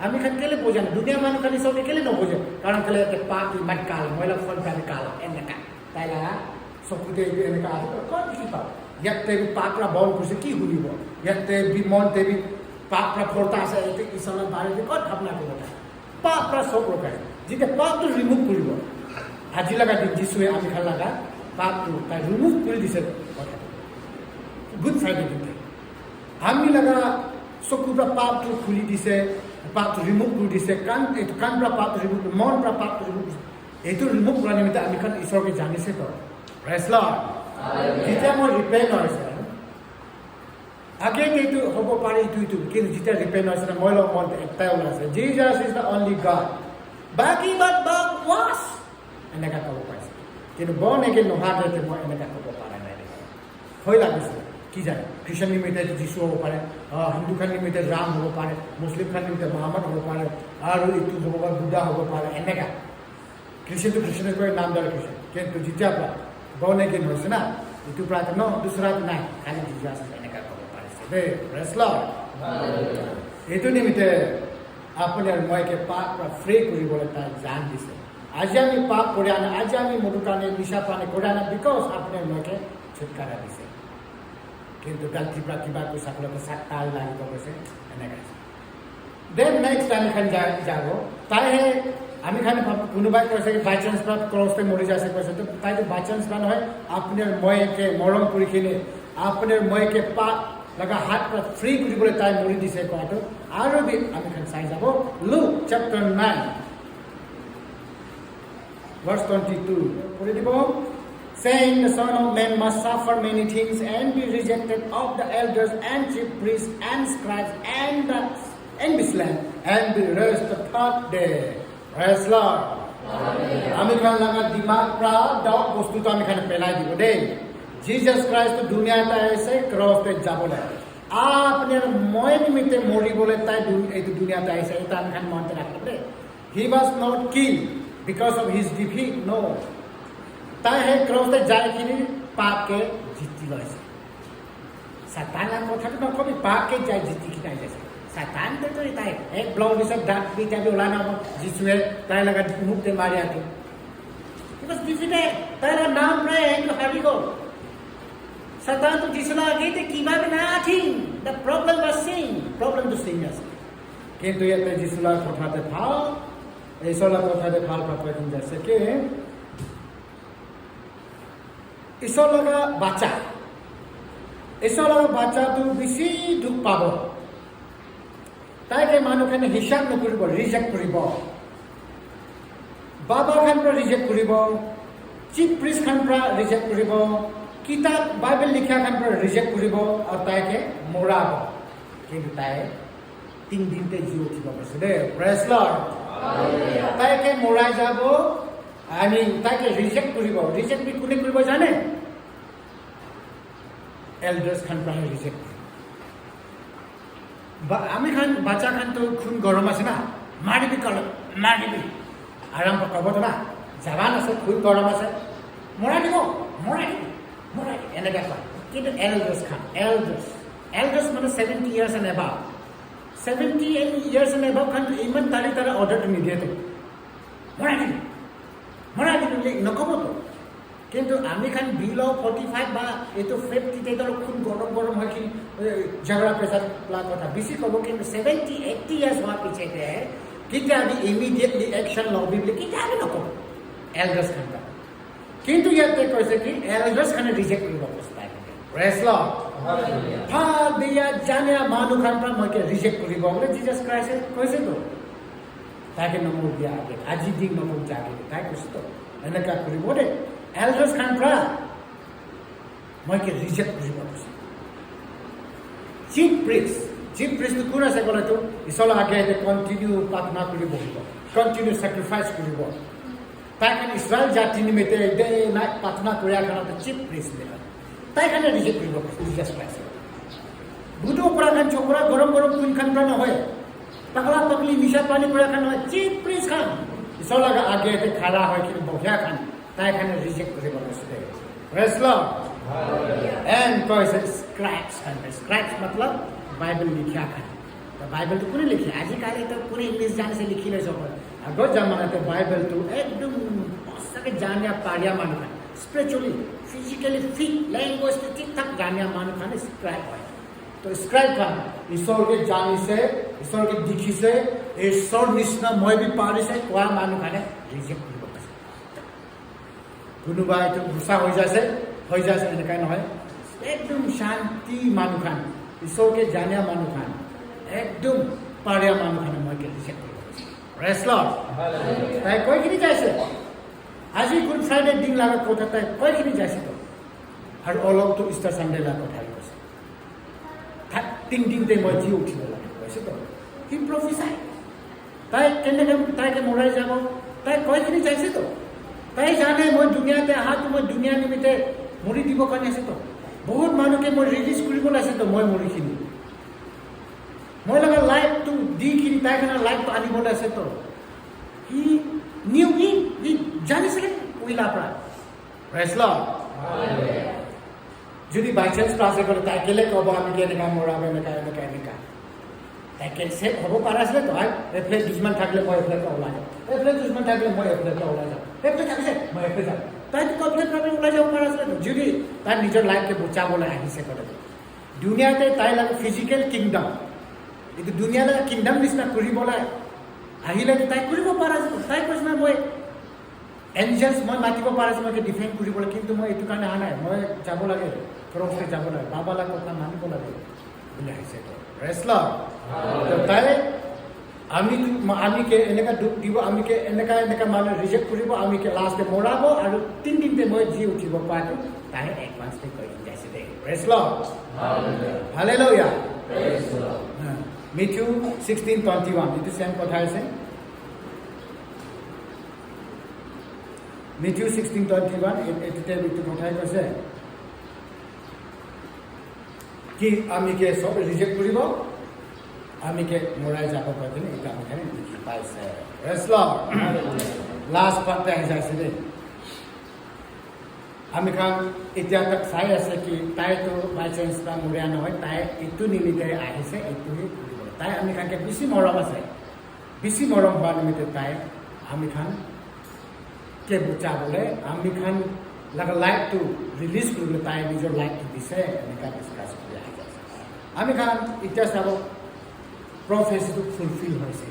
আমি খান কেলে বুজা নাই দুনিয়া মানুহ খালি চবে কেলে নবুজে কাৰণ কেলে পাপ ইমান কাল মহিলা ফল কালি কাল এনেকা তাই লাগা চকুতে এনেকা আছে ক'ত দেখি পাব ইয়াতে পাপৰা বল কৰিছে কি শুনিব ইয়াতে মনতে পাপৰা ফৰতা আছে ঈশ্বৰৰ বাৰে ক'ত ভাৱনা কৰিব পাপৰা চব ৰখায় যেতিয়া পাপটো ৰিমুভ কৰিব আজি লগা যিছুৱে আমি খান লগা পাপটো তাই ৰিমুভ কৰি দিছে কথাটো গুড ফ্ৰাইডে দিনতে আমি লগা চকুৰ পৰা পাপটো খুলি দিছে পাপটো ৰিমুভ কৰি দিছে কাণ পৰা পাপটো ৰিমুভ মন পৰা পাপটো ৰিমুভ কৰিছে এইটো ৰিমুভ কৰা নিমিত্তে আমি খান ঈশ্বৰকে জানিছে তো প্ৰেজ লৰ্ড যেতিয়া মই ৰিপেণ্ট হৈছে Again, it will hope party to Kijita depends on Molo Mont and Taulas. Jesus is the only God. Baki but was and I got a price. Can born again no harder than more and I got a parade. Hoila Kiza, Christian limited Jisu over Hindu can limited Ram over parade, Muslim can limited Muhammad over parade, Aru to Buddha over parade, and Nega. Christian to Christian is very number Christian. Came to Jijapa, born again was enough. Itu prat no, this rat night, and Jesus and I got praise lord এইটো নিমিত্তে আপোনাৰ মইকে পাপ ফ্ৰী কৰিবলৈ তাই জান দিছে আজি আমি পাপ কৰি আনা আজি আমি মধু কাৰণে নিশা পানী কৰি আনা বিকজ আপোনাৰ মইকে ছুটকাৰা দিছে কিন্তু গালতিৰ পৰা কিবা কৈ চাকলতে চাকতাল লাগিব কৈছে এনেকৈ দেন নেক্সট আমি খান যাব তাইহে আমি খান কোনোবাই কৈছে কি বাই চান্স পৰা ক্ৰছতে মৰি যাইছে কৈছে তো তাইতো বাই চান্স পৰা নহয় আপোনাৰ মইকে মৰম কৰি কিনে আপোনাৰ মইকে পাপ लगा हाथ पर फ्री कुछ बोले ताई मोरी दिसे कहतो आरो भी আমি খান চাই যাব Luke chapter 9 verse 22 পড়ে দিব saying the son of man must suffer many things and be rejected of the elders and chief priests and scribes and be slain and be raised the third day praise Lord আমি খান লাগা দিমাগ প্রা ডাউট বস্তু তো আমি খান পেলাই দিব দেই Jesus Christ to dunia ta aise cross te jabole apne moy nimitte mori bole tai etu dunia ta aise eta am khan monte rakhe he was not killed because of his defeat no tai he cross te jai kini paap ke jiti loise satan am kotha to kobi paap ke jai jiti ki tai jaise satan to tai ek blow dis dak bi jabe ulana jisue tai laga mukte mari ati because defeated tai ra naam re ek habi go Satan to Jisula agate kiba na atin. The problem was sin. Problem to sin yes. Kintu yate Jisula kothate phal. Isola kothate phal papai din jaise ke Isola ga bacha to bisi duk pabo. Tai ke manu khane hisab na koribo reject koribo. Baba khan pra reject koribo. Chief priest khan pra reject koribo. কিতাব বাইবেল লিখা খান পৰা ৰিজেক্ট কৰিব আৰু তাইকে মৰাব কিন্তু তাই 3 দিনতে জি উঠিব কৈছে দে প্ৰেজ লৰ্ড তাইকে মৰাই যাব আমি তাইকে ৰিজেক্ট কৰিব ৰিজেক্ট কোনে কৰিব জানে এল্ডাৰ্ছ খান পৰা ৰিজেক্ট বা আমি খান বাচ্চা খান তো খুন গৰম আছে না মাৰিবি আৰম্ভ কৰিব তো না জাবান আছে খুন গৰম আছে মৰাই দিব এনেকা কয় কিন্তু elders মানে 70 years and above 70 years and above খান ইমান তাৰি অৰ্ডাৰটো নিদিয়ে তো মৰাই দিবি নকব তো কিন্তু আমি খান বিলো 45 বা এটো 50 তে ধৰ খুব গৰম হয় কি ঝগড়া প্ৰেছাৰ প্লা কথা বেছি কব কিন্তু 70 80 years হোৱা পিছতে কিন্তু আমি ইমিডিয়েটলি অ্যাকশন লবি বলি কিন্তু আমি নকব elders খান কিন্তু ইয়াতে কৈছে কি এল্ডাৰ্ছ খানে ৰিজেক্ট কৰিব কৈছে প্ৰেজ লৰ্ড হা দিয়া জানে মানুহ খান পৰা মইকে ৰিজেক্ট কৰিব বলে জিজাস ক্ৰাইষ্ট কৈছে তো তাকে নমো দিয়া আজি দিন নমো জাগে তাই কৈছে তো এনেকা কৰিব দে এল্ডাৰ্ছ খান পৰা মইকে ৰিজেক্ট কৰিব কৈছে চিফ চিফ প্ৰিষ্ট কোন আছে ক'লেতো ঈশ্বৰৰ আগে কণ্টিনিউ প্ৰাৰ্থনা কৰি বহিব, কণ্টিনিউ ছেক্ৰিফাইচ কৰিব। তাই কাৰণে ইছৰাইল জাতি নিমিত্তে ডে নাইট প্ৰাৰ্থনা কৰাৰ কাৰণে চিফ প্ৰিষ্ট দেখায়। তাই কাৰণে ৰিজেক্ট কৰিব জিজাছ ক্ৰাইষ্ট। বুধো পৰা খান চকৰা গৰম গৰম কুইন খান পৰা নহয়, পাগলা পাগলি নিচা পানী কৰা খান নহয়, চিফ প্ৰিষ্ট খান ঈশ্বৰৰ আগে খাৰা হয় কিন্তু বহিয়া খান তাই কাৰণে ৰিজেক্ট কৰিব লৈছিলে। Praise lord. এণ্ড কৈছে স্ক্ৰাইবছ খান, স্ক্ৰাইবছ মতলব বাইবেল লিখা খান। বাইবেলটো কোনে লিখে? আজিকালি তো কোনে ইংলিছ জানিছে লিখি লৈছে। আগৰ জামানাতে বাইবেলটো একদম সঁচাকৈ জানিয়া পাৰিয়া মানুহ খান, স্পিৰিচুৱেলি ফিজিকেলি ফিট, লেংগুৱেজটো ঠিক ঠাক জানিয়া মানুহ খান স্ক্ৰাইব হয়। তো স্ক্ৰাইব খান ঈশ্বৰকে জানিছে, ঈশ্বৰকে দেখিছে, ঈশ্বৰ নিচিনা মই বি পাৰিছে কোৱা মানুহ খানে ৰিজেক্ট কৰিব পাৰিছে। কোনোবা এইটো গুচা হৈ যাইছে এনেকুৱাই নহয়, একদম শান্তি মানুহ খান, ঈশ্বৰকে জানিয়া মানুহ খান, একদম পাৰিয়া মানুহ খানে মই ৰিজেক্ট কৰিব পাৰিছে। Praise lord. তাই কয়খিনি যাইছে আজি গুড ফ্ৰাইডে দিন লগা কথা, তাই কয়খিনি যাইছে তো আৰু অলপতো ইষ্টাৰ চানডে লগা কথা কৈছে। তিনদিনতে মই জি উঠিব লাগে কৈছে তো। সি প্ৰফেচাই তাই কেনেকৈ তাইকে মৰাই যাব, তাই কয়খিনি যাইছে তো। তাই জানে মই দুনিয়াতে আহাটো মই দুনিয়া নিমিত্তে মৰি দিব কাৰণে আছে তো। বহুত মানুহকে মই ৰিলিজ কৰিবলৈ আছে তো, মই মৰিখিনি মই লগা লাইফটো দিখিনি তাই কাৰণে লাইফটো আনিবলৈ আছে তো। সি নিউ সি জানিছিলে পহিলাৰ পৰা। Praise lord. যদি বাই চান্স ক্লাছে কৰে তাই কেলে ক'ব আমি কেনেকা মৰাব এনেকা এনেকা এনেকা, তাই কেনচেল হ'ব পৰা আছিলে তো। এফালে দুশ্মন থাকিলে মই এফালে ওলাই যাওঁ, এফালে দুশ্মন থাকিলে মই এফালে ওলাই যাওঁ, এফালে থাকিছে মই এফালে যাওঁ। তাইতো কমপ্লেট ভাৱে ওলাই যাব পৰা আছিলে যদি তাই নিজৰ লাইফকে বচাবলৈ আহিছে ক'লে। দুনিয়াতে তাই লাগে ফিজিকেল কিংডম, এইটো দুনিয়া লাগে কিংডম নিচিনা কৰিবলৈ আহিলে তাই কৰিব পৰা আছিল। তাই কৈছে না মই এঞ্জেলছ মই মাতিব পৰা আছোঁ, মই ডিফেণ্ড কৰিবলৈ, কিন্তু মই এইটো কাৰণে অহা নাই, মই যাব লাগে ক্ৰছলৈ যাব লাগে, বাবালাক কথা মানিব লাগে বুলি আহিছে। Praise lord. তাই আমিকে এনেকুৱা দুখ দিব, আমিকে এনেকা মানুহ ৰিজেক্ট কৰিব, আমিকে লাষ্টে মৰাব আৰু তিনিদিনতে মই জি উঠিব পৰাটো তাই এডভান্সতে কৈ যাইছে দেই। Praise lord. হালেলুয়া। Matthew 16:21 এইটো চেম কথা আছে। Matthew 16:21 এইটোতে এইটো কথাই কৈছে কি আমিকে চব ৰিজেক্ট কৰিব, আমিকে মৰাই যাব পাৰে, এইটো আমি খানে দেখি পাইছে। Praise lord. লাষ্ট পাৰ্টতে আহি যাইছে দেই। আমি খান এতিয়া তাক চাই আছে কি তাইতো বাই চান্স তাই মৰিয়া নহয়, তাই এইটো নিমিত্তে আহিছে, এইটোহে কৰিব। তাই আমি খানকে বেছি মৰম আছে, বেছি মৰম হোৱা নিমিত্তে তাই আমি খান কে বচাবলৈ, আমি খান লগা লাইফটো ৰিলিজ কৰিবলৈ তাই নিজৰ লাইফটো দিছে, এনেকুৱা ডিছকাছ কৰি আহি আছে। আমি খান এতিয়া চাব প্ৰফেচিটো ফুলফিল হৈছে।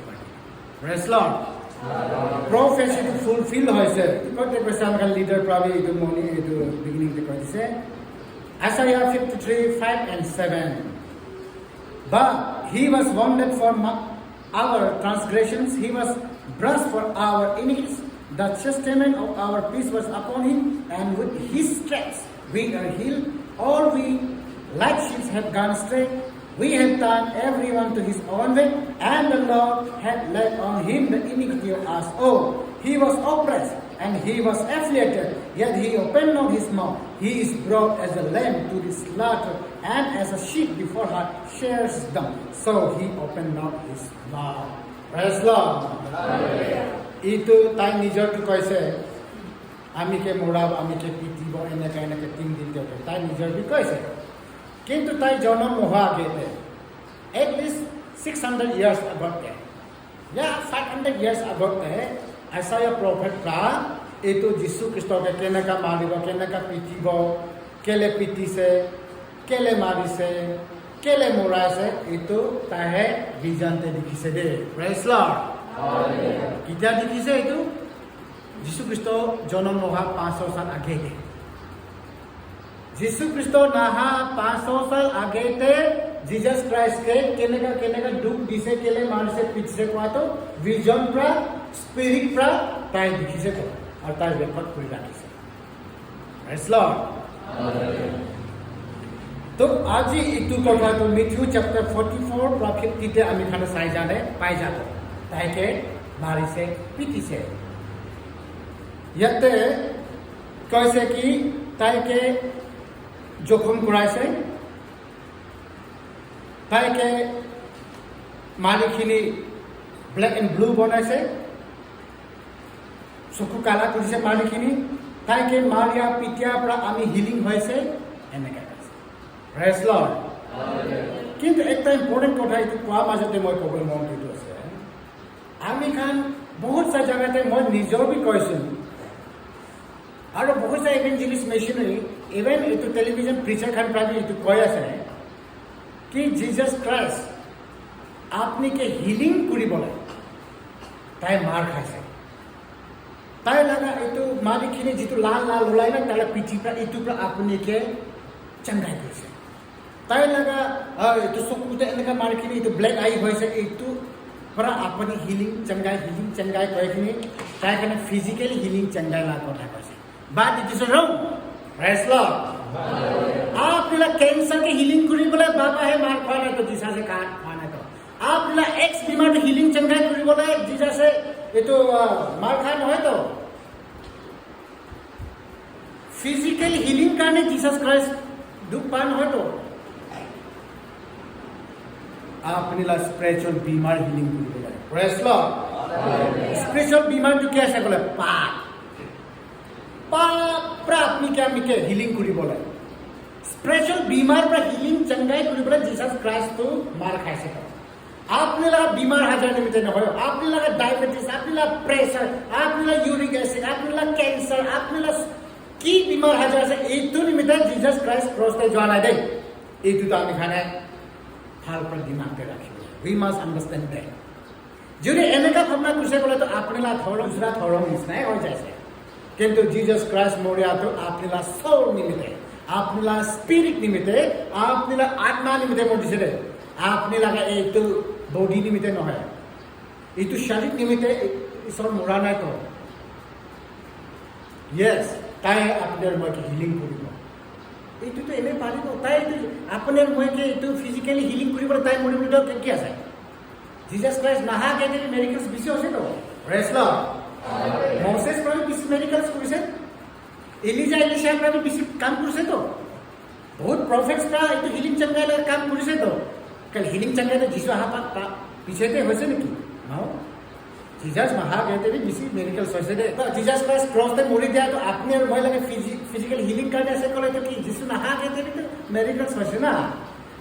Praise lord. প্ৰফেচিটো ফুলফিল হৈছে। কতে কৈছে আমি খান লিডাৰ প্ৰাবি এইটো মৰ্নিং এইটো বিগিনিংতে কৈ দিছে Isaiah 53:5-7 But he was wounded for our transgressions, he was bruised for our iniquities, the chastisement of our peace was upon him, and with his stripes we are healed. All we like sheep have gone astray, we have turned everyone to his own way, and the Lord had laid on him the iniquity of us all. He was oppressed and he was afflicted, yet he opened not his mouth. He is brought as a lamb to the slaughter, and as a sheep before her shears dumb, so he opened not his mouth. Praise Lord. Itu তাই নিজৰটো কৈছে আমিকে মৰাব, আমিকে পিটিব, এনেকৈ এনেকৈ 3 দিন দিওঁতে তাই নিজৰ বি কৈছে। কিন্তু তাই জন্ম নোহোৱা আগতে এটলিষ্ট 600 years আগতে, 500 years আগতে আইচায়া প্ৰফেটটা এইটো যীশু খ্ৰীষ্টকে কেনেকৈ মাৰিব, কেনেকৈ পিটিব, কেলে পিটিছে, কেলে মাৰিছে, কেলে মৰাইছে, এইটো তাইহে বিজানতে দেখিছে দেই। Praise lord. কেতিয়া দেখিছে এইটো? যীশু খ্ৰীষ্ট জন্ম নোহোৱা 500 সাল আগেতে। যীশু খ্ৰীষ্ট নাহা 500 সাল আগেতে জিজাছ ক্ৰাইষ্টকে কেনেকা দুখ দিছে, কেলে মাৰিছে, পিটিছে কোৱাটো ভিজন পৰা স্পিৰিট পৰা তাই দেখিছে তো, আৰু তাই ৰেকৰ্ড কৰি ৰাখিছে। Praise lord. তো আজি এইটো কথাটো মেথিউ চেপ্টাৰ 44 পৰা 50 আমি খানে চাই জানে পাই যাব তাইকে মাৰিছে পিটিছে ইয়াতে কৈছে কি তাইকে জখম কৰাইছে তাইকে মাৰিখিনি ব্লেক এণ্ড ব্লু বনাইছে চকু কালা কৰিছে মাৰিখিনি তাইকে মাৰিয়া পিটিয়াৰ পৰা আমি হিলিং হৈছে এনেকৈ প্ৰেজ লৰ্ড কিন্তু একটা ইম্পৰ্টেণ্ট কথা এইটো কোৱাৰ মাজতে মই ক'বলৈ মন দিটো আছে আমি খান বহুত চাই জাগাতে মই নিজৰ বি কৈছিলোঁ আৰু বহুত চাই ইভেঞ্জেলিষ্ট মেচিনাৰী ইভেন এইটো টেলিভিজন প্ৰিচাৰ খান প্ৰায় এইটো কৈ আছে কি জিজাছ ক্ৰাইষ্ট আপুনিকে হিলিং কৰিবলৈ তাই মাৰ খাইছে তাই লগা এইটো মাৰিখিনি যিটো লাল লাল ওলাই না তাইৰ পিঠিৰ পৰা এইটোৰ পৰা আপুনিকে চংগাই কৰিছে তাই লগা এইটো চকুতে এনেকুৱা মাৰিখিনি এইটো ব্লেক আই হৈছে এইটো পৰা আপুনি হিলিং চংগাই কৈখিনি তাই কাৰণে ফিজিকেলি হিলিং চংগাই লাগ কথা কৈছে বাট ইট ইজ ৰং প্ৰেজ লৰ্ড आपला कैंसर के हिलिंग কৰিবলৈ বাবাহে মাৰ খোৱা নাই তো জিসাসে কাট খোৱা নাই তো आपला एक्स बीमार हिलिंग চংগাই কৰিবলৈ জিসাসে এইটো মাৰ খা নহয় তো ফিজিক্যাল হিলিং কাৰণে জিসাস ক্ৰাইস্ট দুখ পা নহয় তো आपला स्पिरिचुअल बीमार हिलिंग কৰিবলৈ প্ৰেজ লৰ্ড स्पिरिचुअल बीमार তো কি আছে বলে পাপ পৰা আপনি কি আমি কে হিলিং কৰিবলৈ स्पिरिचुअल बीमार पर हिलिंग चंगाई কৰিবলৈ जीसस क्राइस्ट तो मार खाइছে आपल्याला बीमार हजार निमित्त নহয় आपल्याला डायबिटीज आपल्याला प्रेशर आपल्याला यूरिक एसिड आपल्याला कैंसर आपल्याला की बीमार हजार আছে এইটো নিমিত্ত जीसस क्राइस्ट क्रॉसতে যোৱা নাই দেই এইটো তো আমি খানে ভাল पर दिमागতে ৰাখিব we must understand that যদি এনেকা ভাবনা কৰিছে বলে তো आपल्याला थोड़ा दूसरा थोड़ा নিশ্চয় হৈ যায়ছে কিন্তু जीसस क्राइस्ट মৰিয়া তো आपल्याला सोल निमित्त आपला स्पिरिट निमित्ते आपला आत्मा निमित्ते मरिছে দে আপনি লাগা এইটো বডি নিমিত্তে নহয় এইটো শাৰীৰিক নিমিত্তে ঈশ্বৰ মৰা নাই তো ইয়েস তাই আপোনাৰ মইকে হিলিং কৰিব এইটো তো এনে পাৰিব তাই আপোনাৰ মইকে এইটো ফিজিক্যালি হিলিং কৰিবলৈ তাই মৰিবলৈ তো কি আছে जीसस क्राइस्ट নাহা গেলে মেডিকেলস বেছি হৈছে তো প্রেজ লর্ড মোসেস পৰা বেছি মেডিকেলস কৰিছে এলিজা এলিশা পৰা বেছি কাম কৰিছে তো বহুত প্ৰফেটস পৰা এইটো হিলিং চংগাই কাম কৰিছে তো কাল হিলিং চংগাই তো যিশু আহা পিছতে হৈছে নেকি নাও जीसस মহা গেতে বেছি মেডিকেলস হৈছে দে তো जीसस ক্রাইস্ট ক্রসতে মৰি দিয়া তো আপনি আৰু মই লাগে ফিজিক্যাল হিলিং কাৰণে আছে ক'লে তো কি যিশু নাহা গেতে মেডিকেলস হৈছে না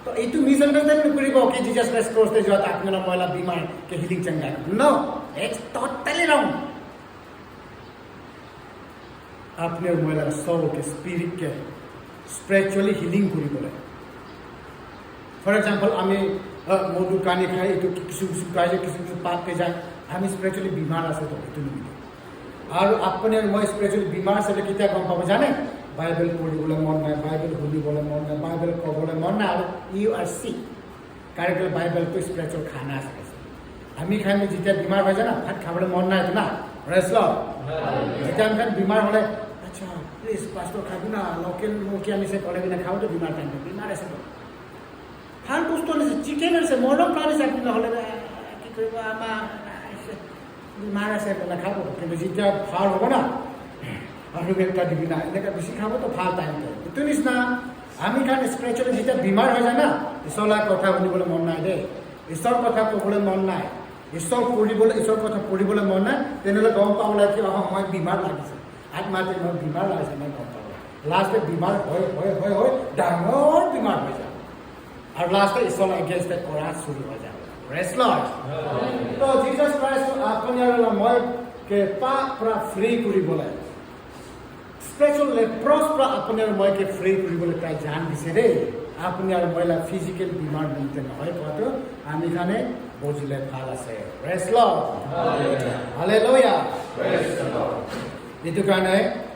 তো এইটো মিসআন্ডারস্ট্যান্ড নকৰিব কি जीसस क्राइस्ट ক্ৰসতে যোৱা তো আপনি মহিলা বিমাৰ কে হিলিং চংগাই নো ইটস টোটালি ৰং अपने महिला सोल के स्पिरिट के स्पिरिचुअली हिलिंग কৰিবলৈ फॉर एग्जांपल आमी मधु कानी खाई तो किसी काजे किसी पाप के जाए आमी स्पिरिचुअली बीमार আছে তো এটো নিমিত্তে আর আপনি মই স্পিরিচুয়ালি बीमार আছে কিটা গম পাব জানে বাইবেল পঢ়িবলৈ মন নাই বাইবেল শুনিবলৈ মন নাই বাইবেল ক'বলৈ মন নাই আৰু ইউ আর সিক कारण বাইবেল তো স্পিরিচুয়াল খানা আছে আমি খাইলে যেতিয়া बीमार হৈ যায় না ভাত খাবলৈ মন নাই না প্রেজ লর্ড যেতিয়া আমি बीमार হলে अच्छा प्लीज पास्टर खाबो ना लोकल मुर्गी आनी से कले बिना खाओ तो बीमार टाइम बीमार আছে তো ভাল বস্তু আছে চিকেন আছে মরম প্রাণ আছে আপনি হলে কি করব আমা बीमार আছে বলে খাবো কিন্তু যেটা ভাল হবে না আর একটা দিবি না এটা বেশি খাবো তো ভাল টাইম তো তুমি না আমি খান স্পিরিচুয়ালি যেটা बीमार হৈ যায় না ঈশ্বরের কথা শুনিবলৈ মন নাই দে ঈশ্বৰৰ কথা ক'বলৈ মন নাই ঈশ্বর কথা পঢ়িবলৈ মন নাই তেনেহলে গম পাব লাগে কি মই बीमार লাগিছে आत्माতে মই बीमार লাগিছে মই গম পাব লাস্টে बीमार হয় ডাঙৰ बीमार হৈ যায় আৰু লাস্টে ঈশ্বৰ এগেইনষ্ট কৰা শুৰু হৈ যায় প্ৰেজ লৰ্ড তো जीसस क्राइस्ट আপুনি আৰু মই কে পাপ পৰা ফ্ৰী কৰিবলৈ স্পিৰিচুয়াল লেপ্ৰস পৰা আপুনি আৰু মই কে ফ্ৰী কৰিবলৈ তাই জান দিছে ৰে আপুনি আৰু মইলা ফিজিক্যাল बीमार নিতে নহয় কত আমি খানে বুঝলে ভাল আছে praise lord hallelujah praise lord এইটো কাৰণে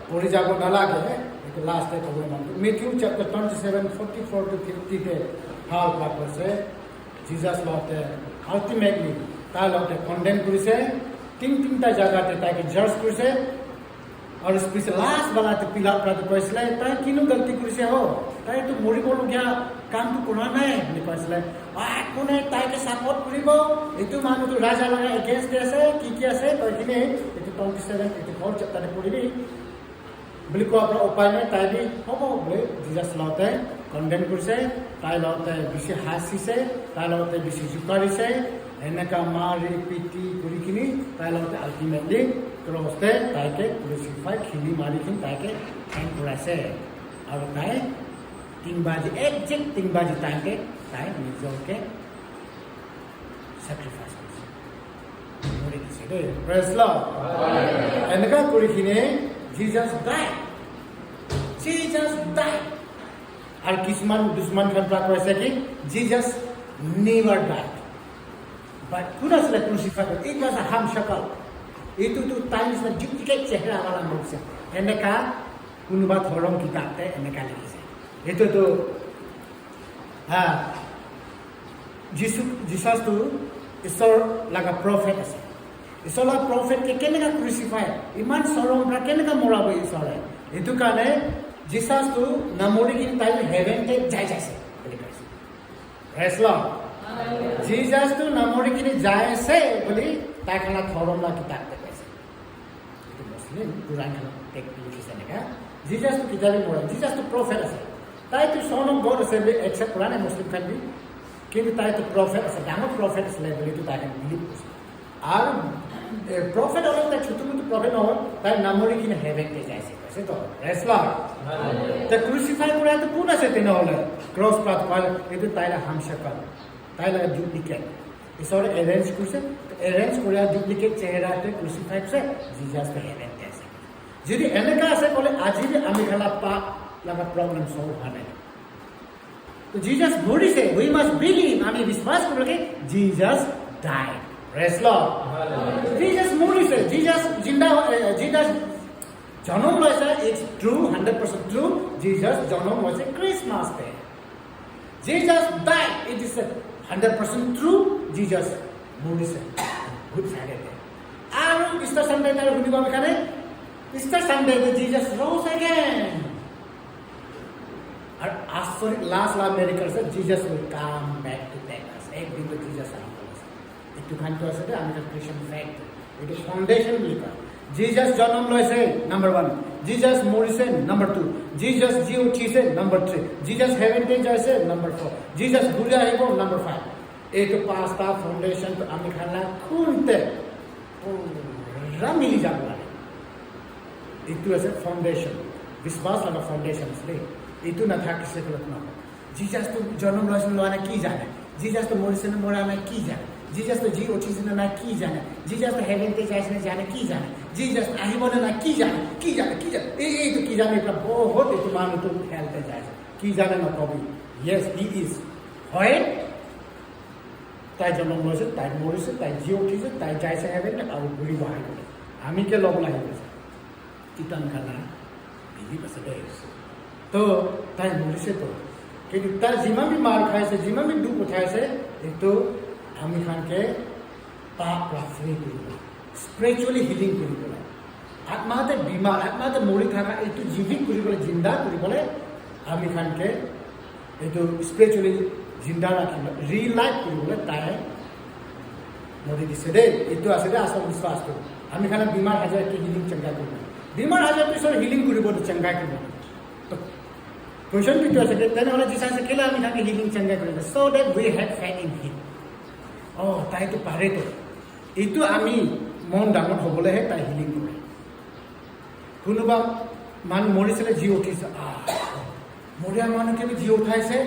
পঢ়ি যাব নালাগে এইটো লাষ্টে ক'ব মন মেথিউ চেপ্টাৰ 27 44 to 50 তে ভাল ভাগ আছে जीसस লতে আলটিমেটলি তাৰ লতে কন্ডেম কৰিছে তিনটা জায়গাতে তাকে জাজ কৰিছে আৰু স্পেচিয়েল লাষ্ট বালাতে পিলাৰ প্ৰাতে কৈছিলে তাই কিনো গলতি কৰিছে হ তাইতো মৰিবলগীয়া কামটো কৰা নাই বুলি কৈছিলে একো নাই তাইকে ছাপৰ্ট কৰিব এইটো মানুহটো ৰাজা লগা এগেইনষ্ট আছে কি আছে তইখিনি এইটো 27 এইটো 4 চেপ্টাৰে পঢ়িবি বুলি কোৱাৰ পৰা উপায় নাই তাই বি হ'ব বুলি জিজাছ লওঁতে কণ্ডেম কৰিছে তাই লওঁতে বেছি হাঁচিছে তাই লওঁতে বেছি জোকাৰিছে এনেকা মাৰি পিটি কৰি কিনি তাই লগতে আল্টিমেটলি ক্ৰছতে তাইকে ক্ৰুচিফাই খিলি মাৰিখিনি তাইকে হেং কৰাইছে আৰু তাই 3 বাজি একজেক্ট 3 বাজি তাইকে তাই নিজকে চেক্ৰিফাইচ কৰিছে মৰি দিছে দেই প্ৰেজ লৰ্ড এনেকা কৰি কিনে জিজাছ ডাইড আৰু কিছুমান দুশ্মন খান পৰা কৈছে কি Jesus never died But who does the crucified? It was a ham shakal. Itu tu times na duplicate chehra wala mukse. Eneka kunuba thorom kitab te eneka likise. Itu tu Jesus tu isor laga prophet ase. Isor laga prophet ke keneka crucify. Iman sorom pra keneka morabo isor. Itu kane Jesus tu namori kin time heaven te jai jaise. Praise Lord. Jesus to namori kini jai se boli tai khana thorom la kitab te kaise itu muslim quran khana tek likise neka Jesus to kitabe mora Jesus to prophet ase tai to son of god ase be except quran and muslim khan bi kintu tai to prophet ase damo prophet ase boli to tai kan believe ase ar prophet olo ta chotu motu prophet no tai namori kini heaven te jai se kaise to praise Lord the crucify kora to kun ase te no hole cross path pal etu tai la hamshakal তাই লাগে ডুপ্লিকেট ঈশ্বৰে এৰেঞ্জ কৰিছে এৰেঞ্জ কৰা ডুপ্লিকেট চেহেৰাতে ক্ৰুচিফাই কৰিছে জিজাছটো হেভেনতে আছে যদি এনেকা আছে ক'লে আজি আমি খালা পাপ লগা প্ৰব্লেম সলভ হোৱা নাই তো জিজাছ মৰিছে উই মাষ্ট বিলিভ আমি বিশ্বাস কৰিব লাগে Jesus died praise lord Jesus মৰিছে জিজাছ জিন্দা জিজাছ জনম লৈছে ইটছ ট্ৰু 100% ট্ৰু জিজাছ জনম হৈছে Christmas day Jesus died it is 100% true Jesus মৰিছে good Friday day আৰু Easter Sunday তাৰ শুনিব আমি কানে Easter Sunday day Jesus rose again আৰু আচৰিত last miracles Jesus will come back to take us একদিন তো Jesus আহিব এইটো খানটো আছে দে আমি ক্ৰিশ্চিয়ান ফেক্ট এইটো ফাউন্ডেশন বুলি কয় Jesus জন্ম লৈছে নাম্বাৰ 1 Jesus মৰিছে নাম্বাৰ 2 Jesus জি উঠিছে নাম্বাৰ 3 Jesus হেভেনতে যাইছে নাম্বাৰ 4 Jesus ঘূৰি আহিব নাম্বাৰ 5 এইটো পাঁচটা ফাউন্ডেশন তো আমি খালা খুনতে পুৰা মিলি যাব লাগে এইটো আছে ফাউন্ডেশন বিশ্বাস লগা ফাউন্ডেশন আছে এইটো নাথাকিছে কলত নহয় Jesus তো জন্ম লৈছে লোৱা নাই কি জানে Jesus তো মৰিছে নে মৰা নাই কি জানে Jesus তো জি উঠিছে না কি জানে Jesus তো হেভেনতে যাইছে না জানে কি জানে Jesus আহিব না কি জানে এই তো কি জানে এটা বহুত এইটো মানুহটো খেলতে যাইছে কি জানে না কবি yes he is হয় তাই জন্ম লৈছে তাই মৰিছে তাই জি উঠিছে তাই যাইছে হেভেন আৰু ঘূৰিব আহিব আমি কে লগ লাগিব কিতান খানা বিধি পাছে দে তো তাই মৰিছে তো কিন্তু তাই যিমান বি মাৰ খাইছে যিমান বি দুখ উঠাইছে এইটো আমি খানকে পাপ ফ্ৰী কৰিব স্পিৰিচুৱেলি হিলিং কৰিবলৈ আত্মাতে বিমাৰ আত্মাতে মৰি থকা এইটো জীৱিক কৰিবলৈ জিন্দা কৰিবলৈ আমি খানকে এইটো স্পিৰিচুৱেলি জিন্দা ৰাখিব ৰিয়েল লাইফ কৰিবলৈ তাই মৰি দিছে দেই এইটো আছে দে আচল বিশ্বাসটো আমি খানে বিমাৰ হাজাৰকে হিলিং চেংগা কৰিব বিমাৰ হাজাৰ পিছত হিলিং কৰিব চেংগা কৰিব কুৱেশ্যন কিটো আছে তেনেহ'লে জিচাছে কেলে আমি খানে হিলিং চেংগা কৰিব so' that we have faith in him তাইতো পাৰেতো এইটো আমি মন ডাঙৰ হ'বলৈহে তাই হিলিং কৰে কোনোবা মানুহ মৰিছিলে জি উঠিছে মৰিয়া মানুহকে জি উঠাইছে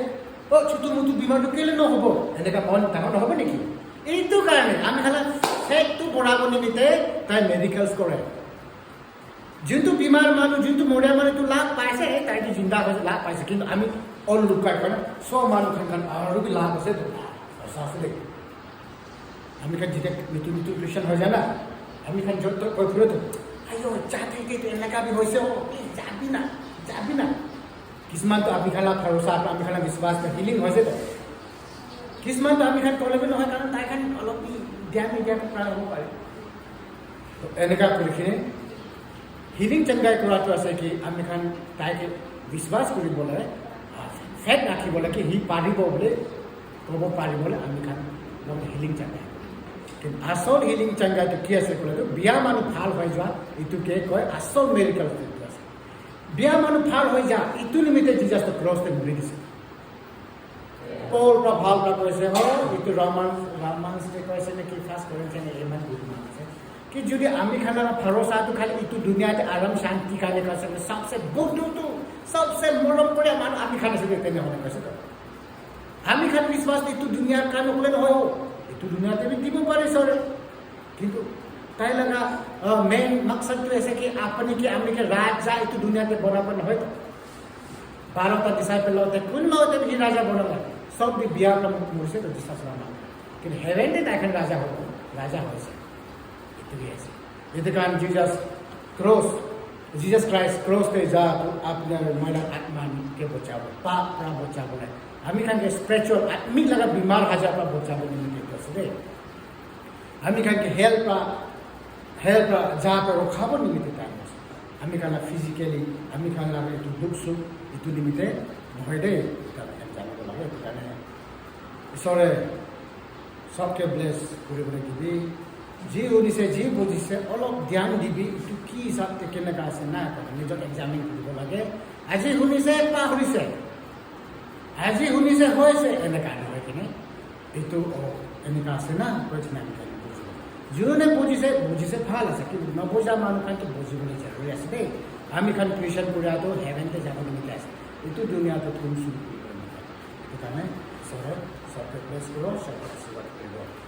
ছোটো মোটো বিমাৰটো কেলে নহ'ব এনেকুৱা মন ডাঙৰ নহ'ব নেকি এইটো কাৰণে আমি খালে ফেকটো বঢ়াব নিমিত্তে তাই মেডিকেলছ কৰে যোনটো বিমাৰ মানুহ যোনটো মৰিয়া মানুহটো লাভ পাইছে তাইতো জিন্দা হৈছে লাভ পাইছে কিন্তু আমি অলুকাই কাৰণে চব মানুহখন আৰু লাভ আছে সঁচা আছে দেই আমি খান যেতিয়া নতুন নতুন খ্ৰীষ্টান হৈ যায় না আমি খান য'ত কৈ ফুৰোতো আইঅ যাতে এইটো এনেকা বি হৈছে যাবি না কিছুমানতো আমি খালা ভৰসা আমি খালা বিশ্বাস হিলিং হৈছে তো কিছুমানতো আমি খান ক'লে নহয় কাৰণ তাই খান অলপ ধ্যান নিদিয়াটো প্ৰায় হ'ব পাৰে এনেকা কৰিখিনি হিলিং চাংগাই কৰাটো আছে কি আমি খান তাইক বিশ্বাস কৰিবলৈ ফেট ৰাখিবলৈ কি সি পাৰিব বুলি ক'ব পাৰিবলৈ আমি খান হিলিং চাংগাই কিন্তু আচল হিলিং চাংগাইটো কি আছে ক'লেতো বিয়া মানুহ ভাল হৈ যোৱা এইটোকে কয় আচল মেডিকেল ট্ৰিটমেণ্ট আছে বিয়া মানুহ ভাল হৈ যা ইটো নিমিত্তে জিজাছটো ক্ৰছতে মৰি দিছে পৌৰ ভাল কৈছে এইটো ৰমান্স কৈছে নেকি ফাৰ্ষ্ট কৰিছে ইমান গুড আছে कि जुदी आमी खाना भरोसा तो खाली इतु दुनिया के आराम शांति खाने का सबसे बुद्धू सबसे मरम पड़े मान आमी खाने से देखते नहीं होने कैसे आमी खान विश्वास इतु दुनिया का नकले न हो इतु दुनिया ते भी दिबो पारे सरे किंतु ताई लगा मेन मकसद तो ऐसे कि अपने की आमी के राजा इतु दुनिया के बराबर न हो 12 ता डिसाइपल होते कुल में होते भी राजा बनला सब भी बिया का मुझसे तो जिसका सलाम कि हेवन दे ताकन राजा हो से यदि कारण जीसस क्राइस्ट क्रॉस पे जा तो आपने हमारा आत्मा के बचाव पाप का बचाव है हमें खान के स्पिरिचुअल आत्मिक लगा बीमार हजार का बचाव नहीं कर सकते हमें खान के हेल्प जहाँ पर रोखाबो निमित्त टाइम हमें खाना फिजिकली हमें खान लगे इतु दुख सुख इतु निमित्ते নহয় दे জানিব লাগে কাৰণে ঈশ্বৰে सबके ब्लेस কৰিবলৈ দিবি जी শুনিছে जी বুজিছে অলপ ধ্যান দিবি ইটো কি হিচাপে কেনেকা আছে না নিজক এক্সামিন কৰিব লাগে আজি শুনিছে পাহৰিছে আজি শুনিছে হৈছে এনেকা নহয় কিনে এইটো এনেকা আছে না কৈছে না যোনে বুজিছে ভাল আছে কিন্তু নবুজা মানুহ খানটো বুজিবলৈ জৰুৰী আছে দেই আমি খান ক্ৰিয়েশ্যন কৰাটো হেভেনতে যাব নিমিত্তে আছে এইটো দুনিয়াটো থুমচুম কৰিব নিমিত্তে সেইটো কাৰণে সবে ব্লেছ কৰিব সবে আশীৰ্বাদ কৰিব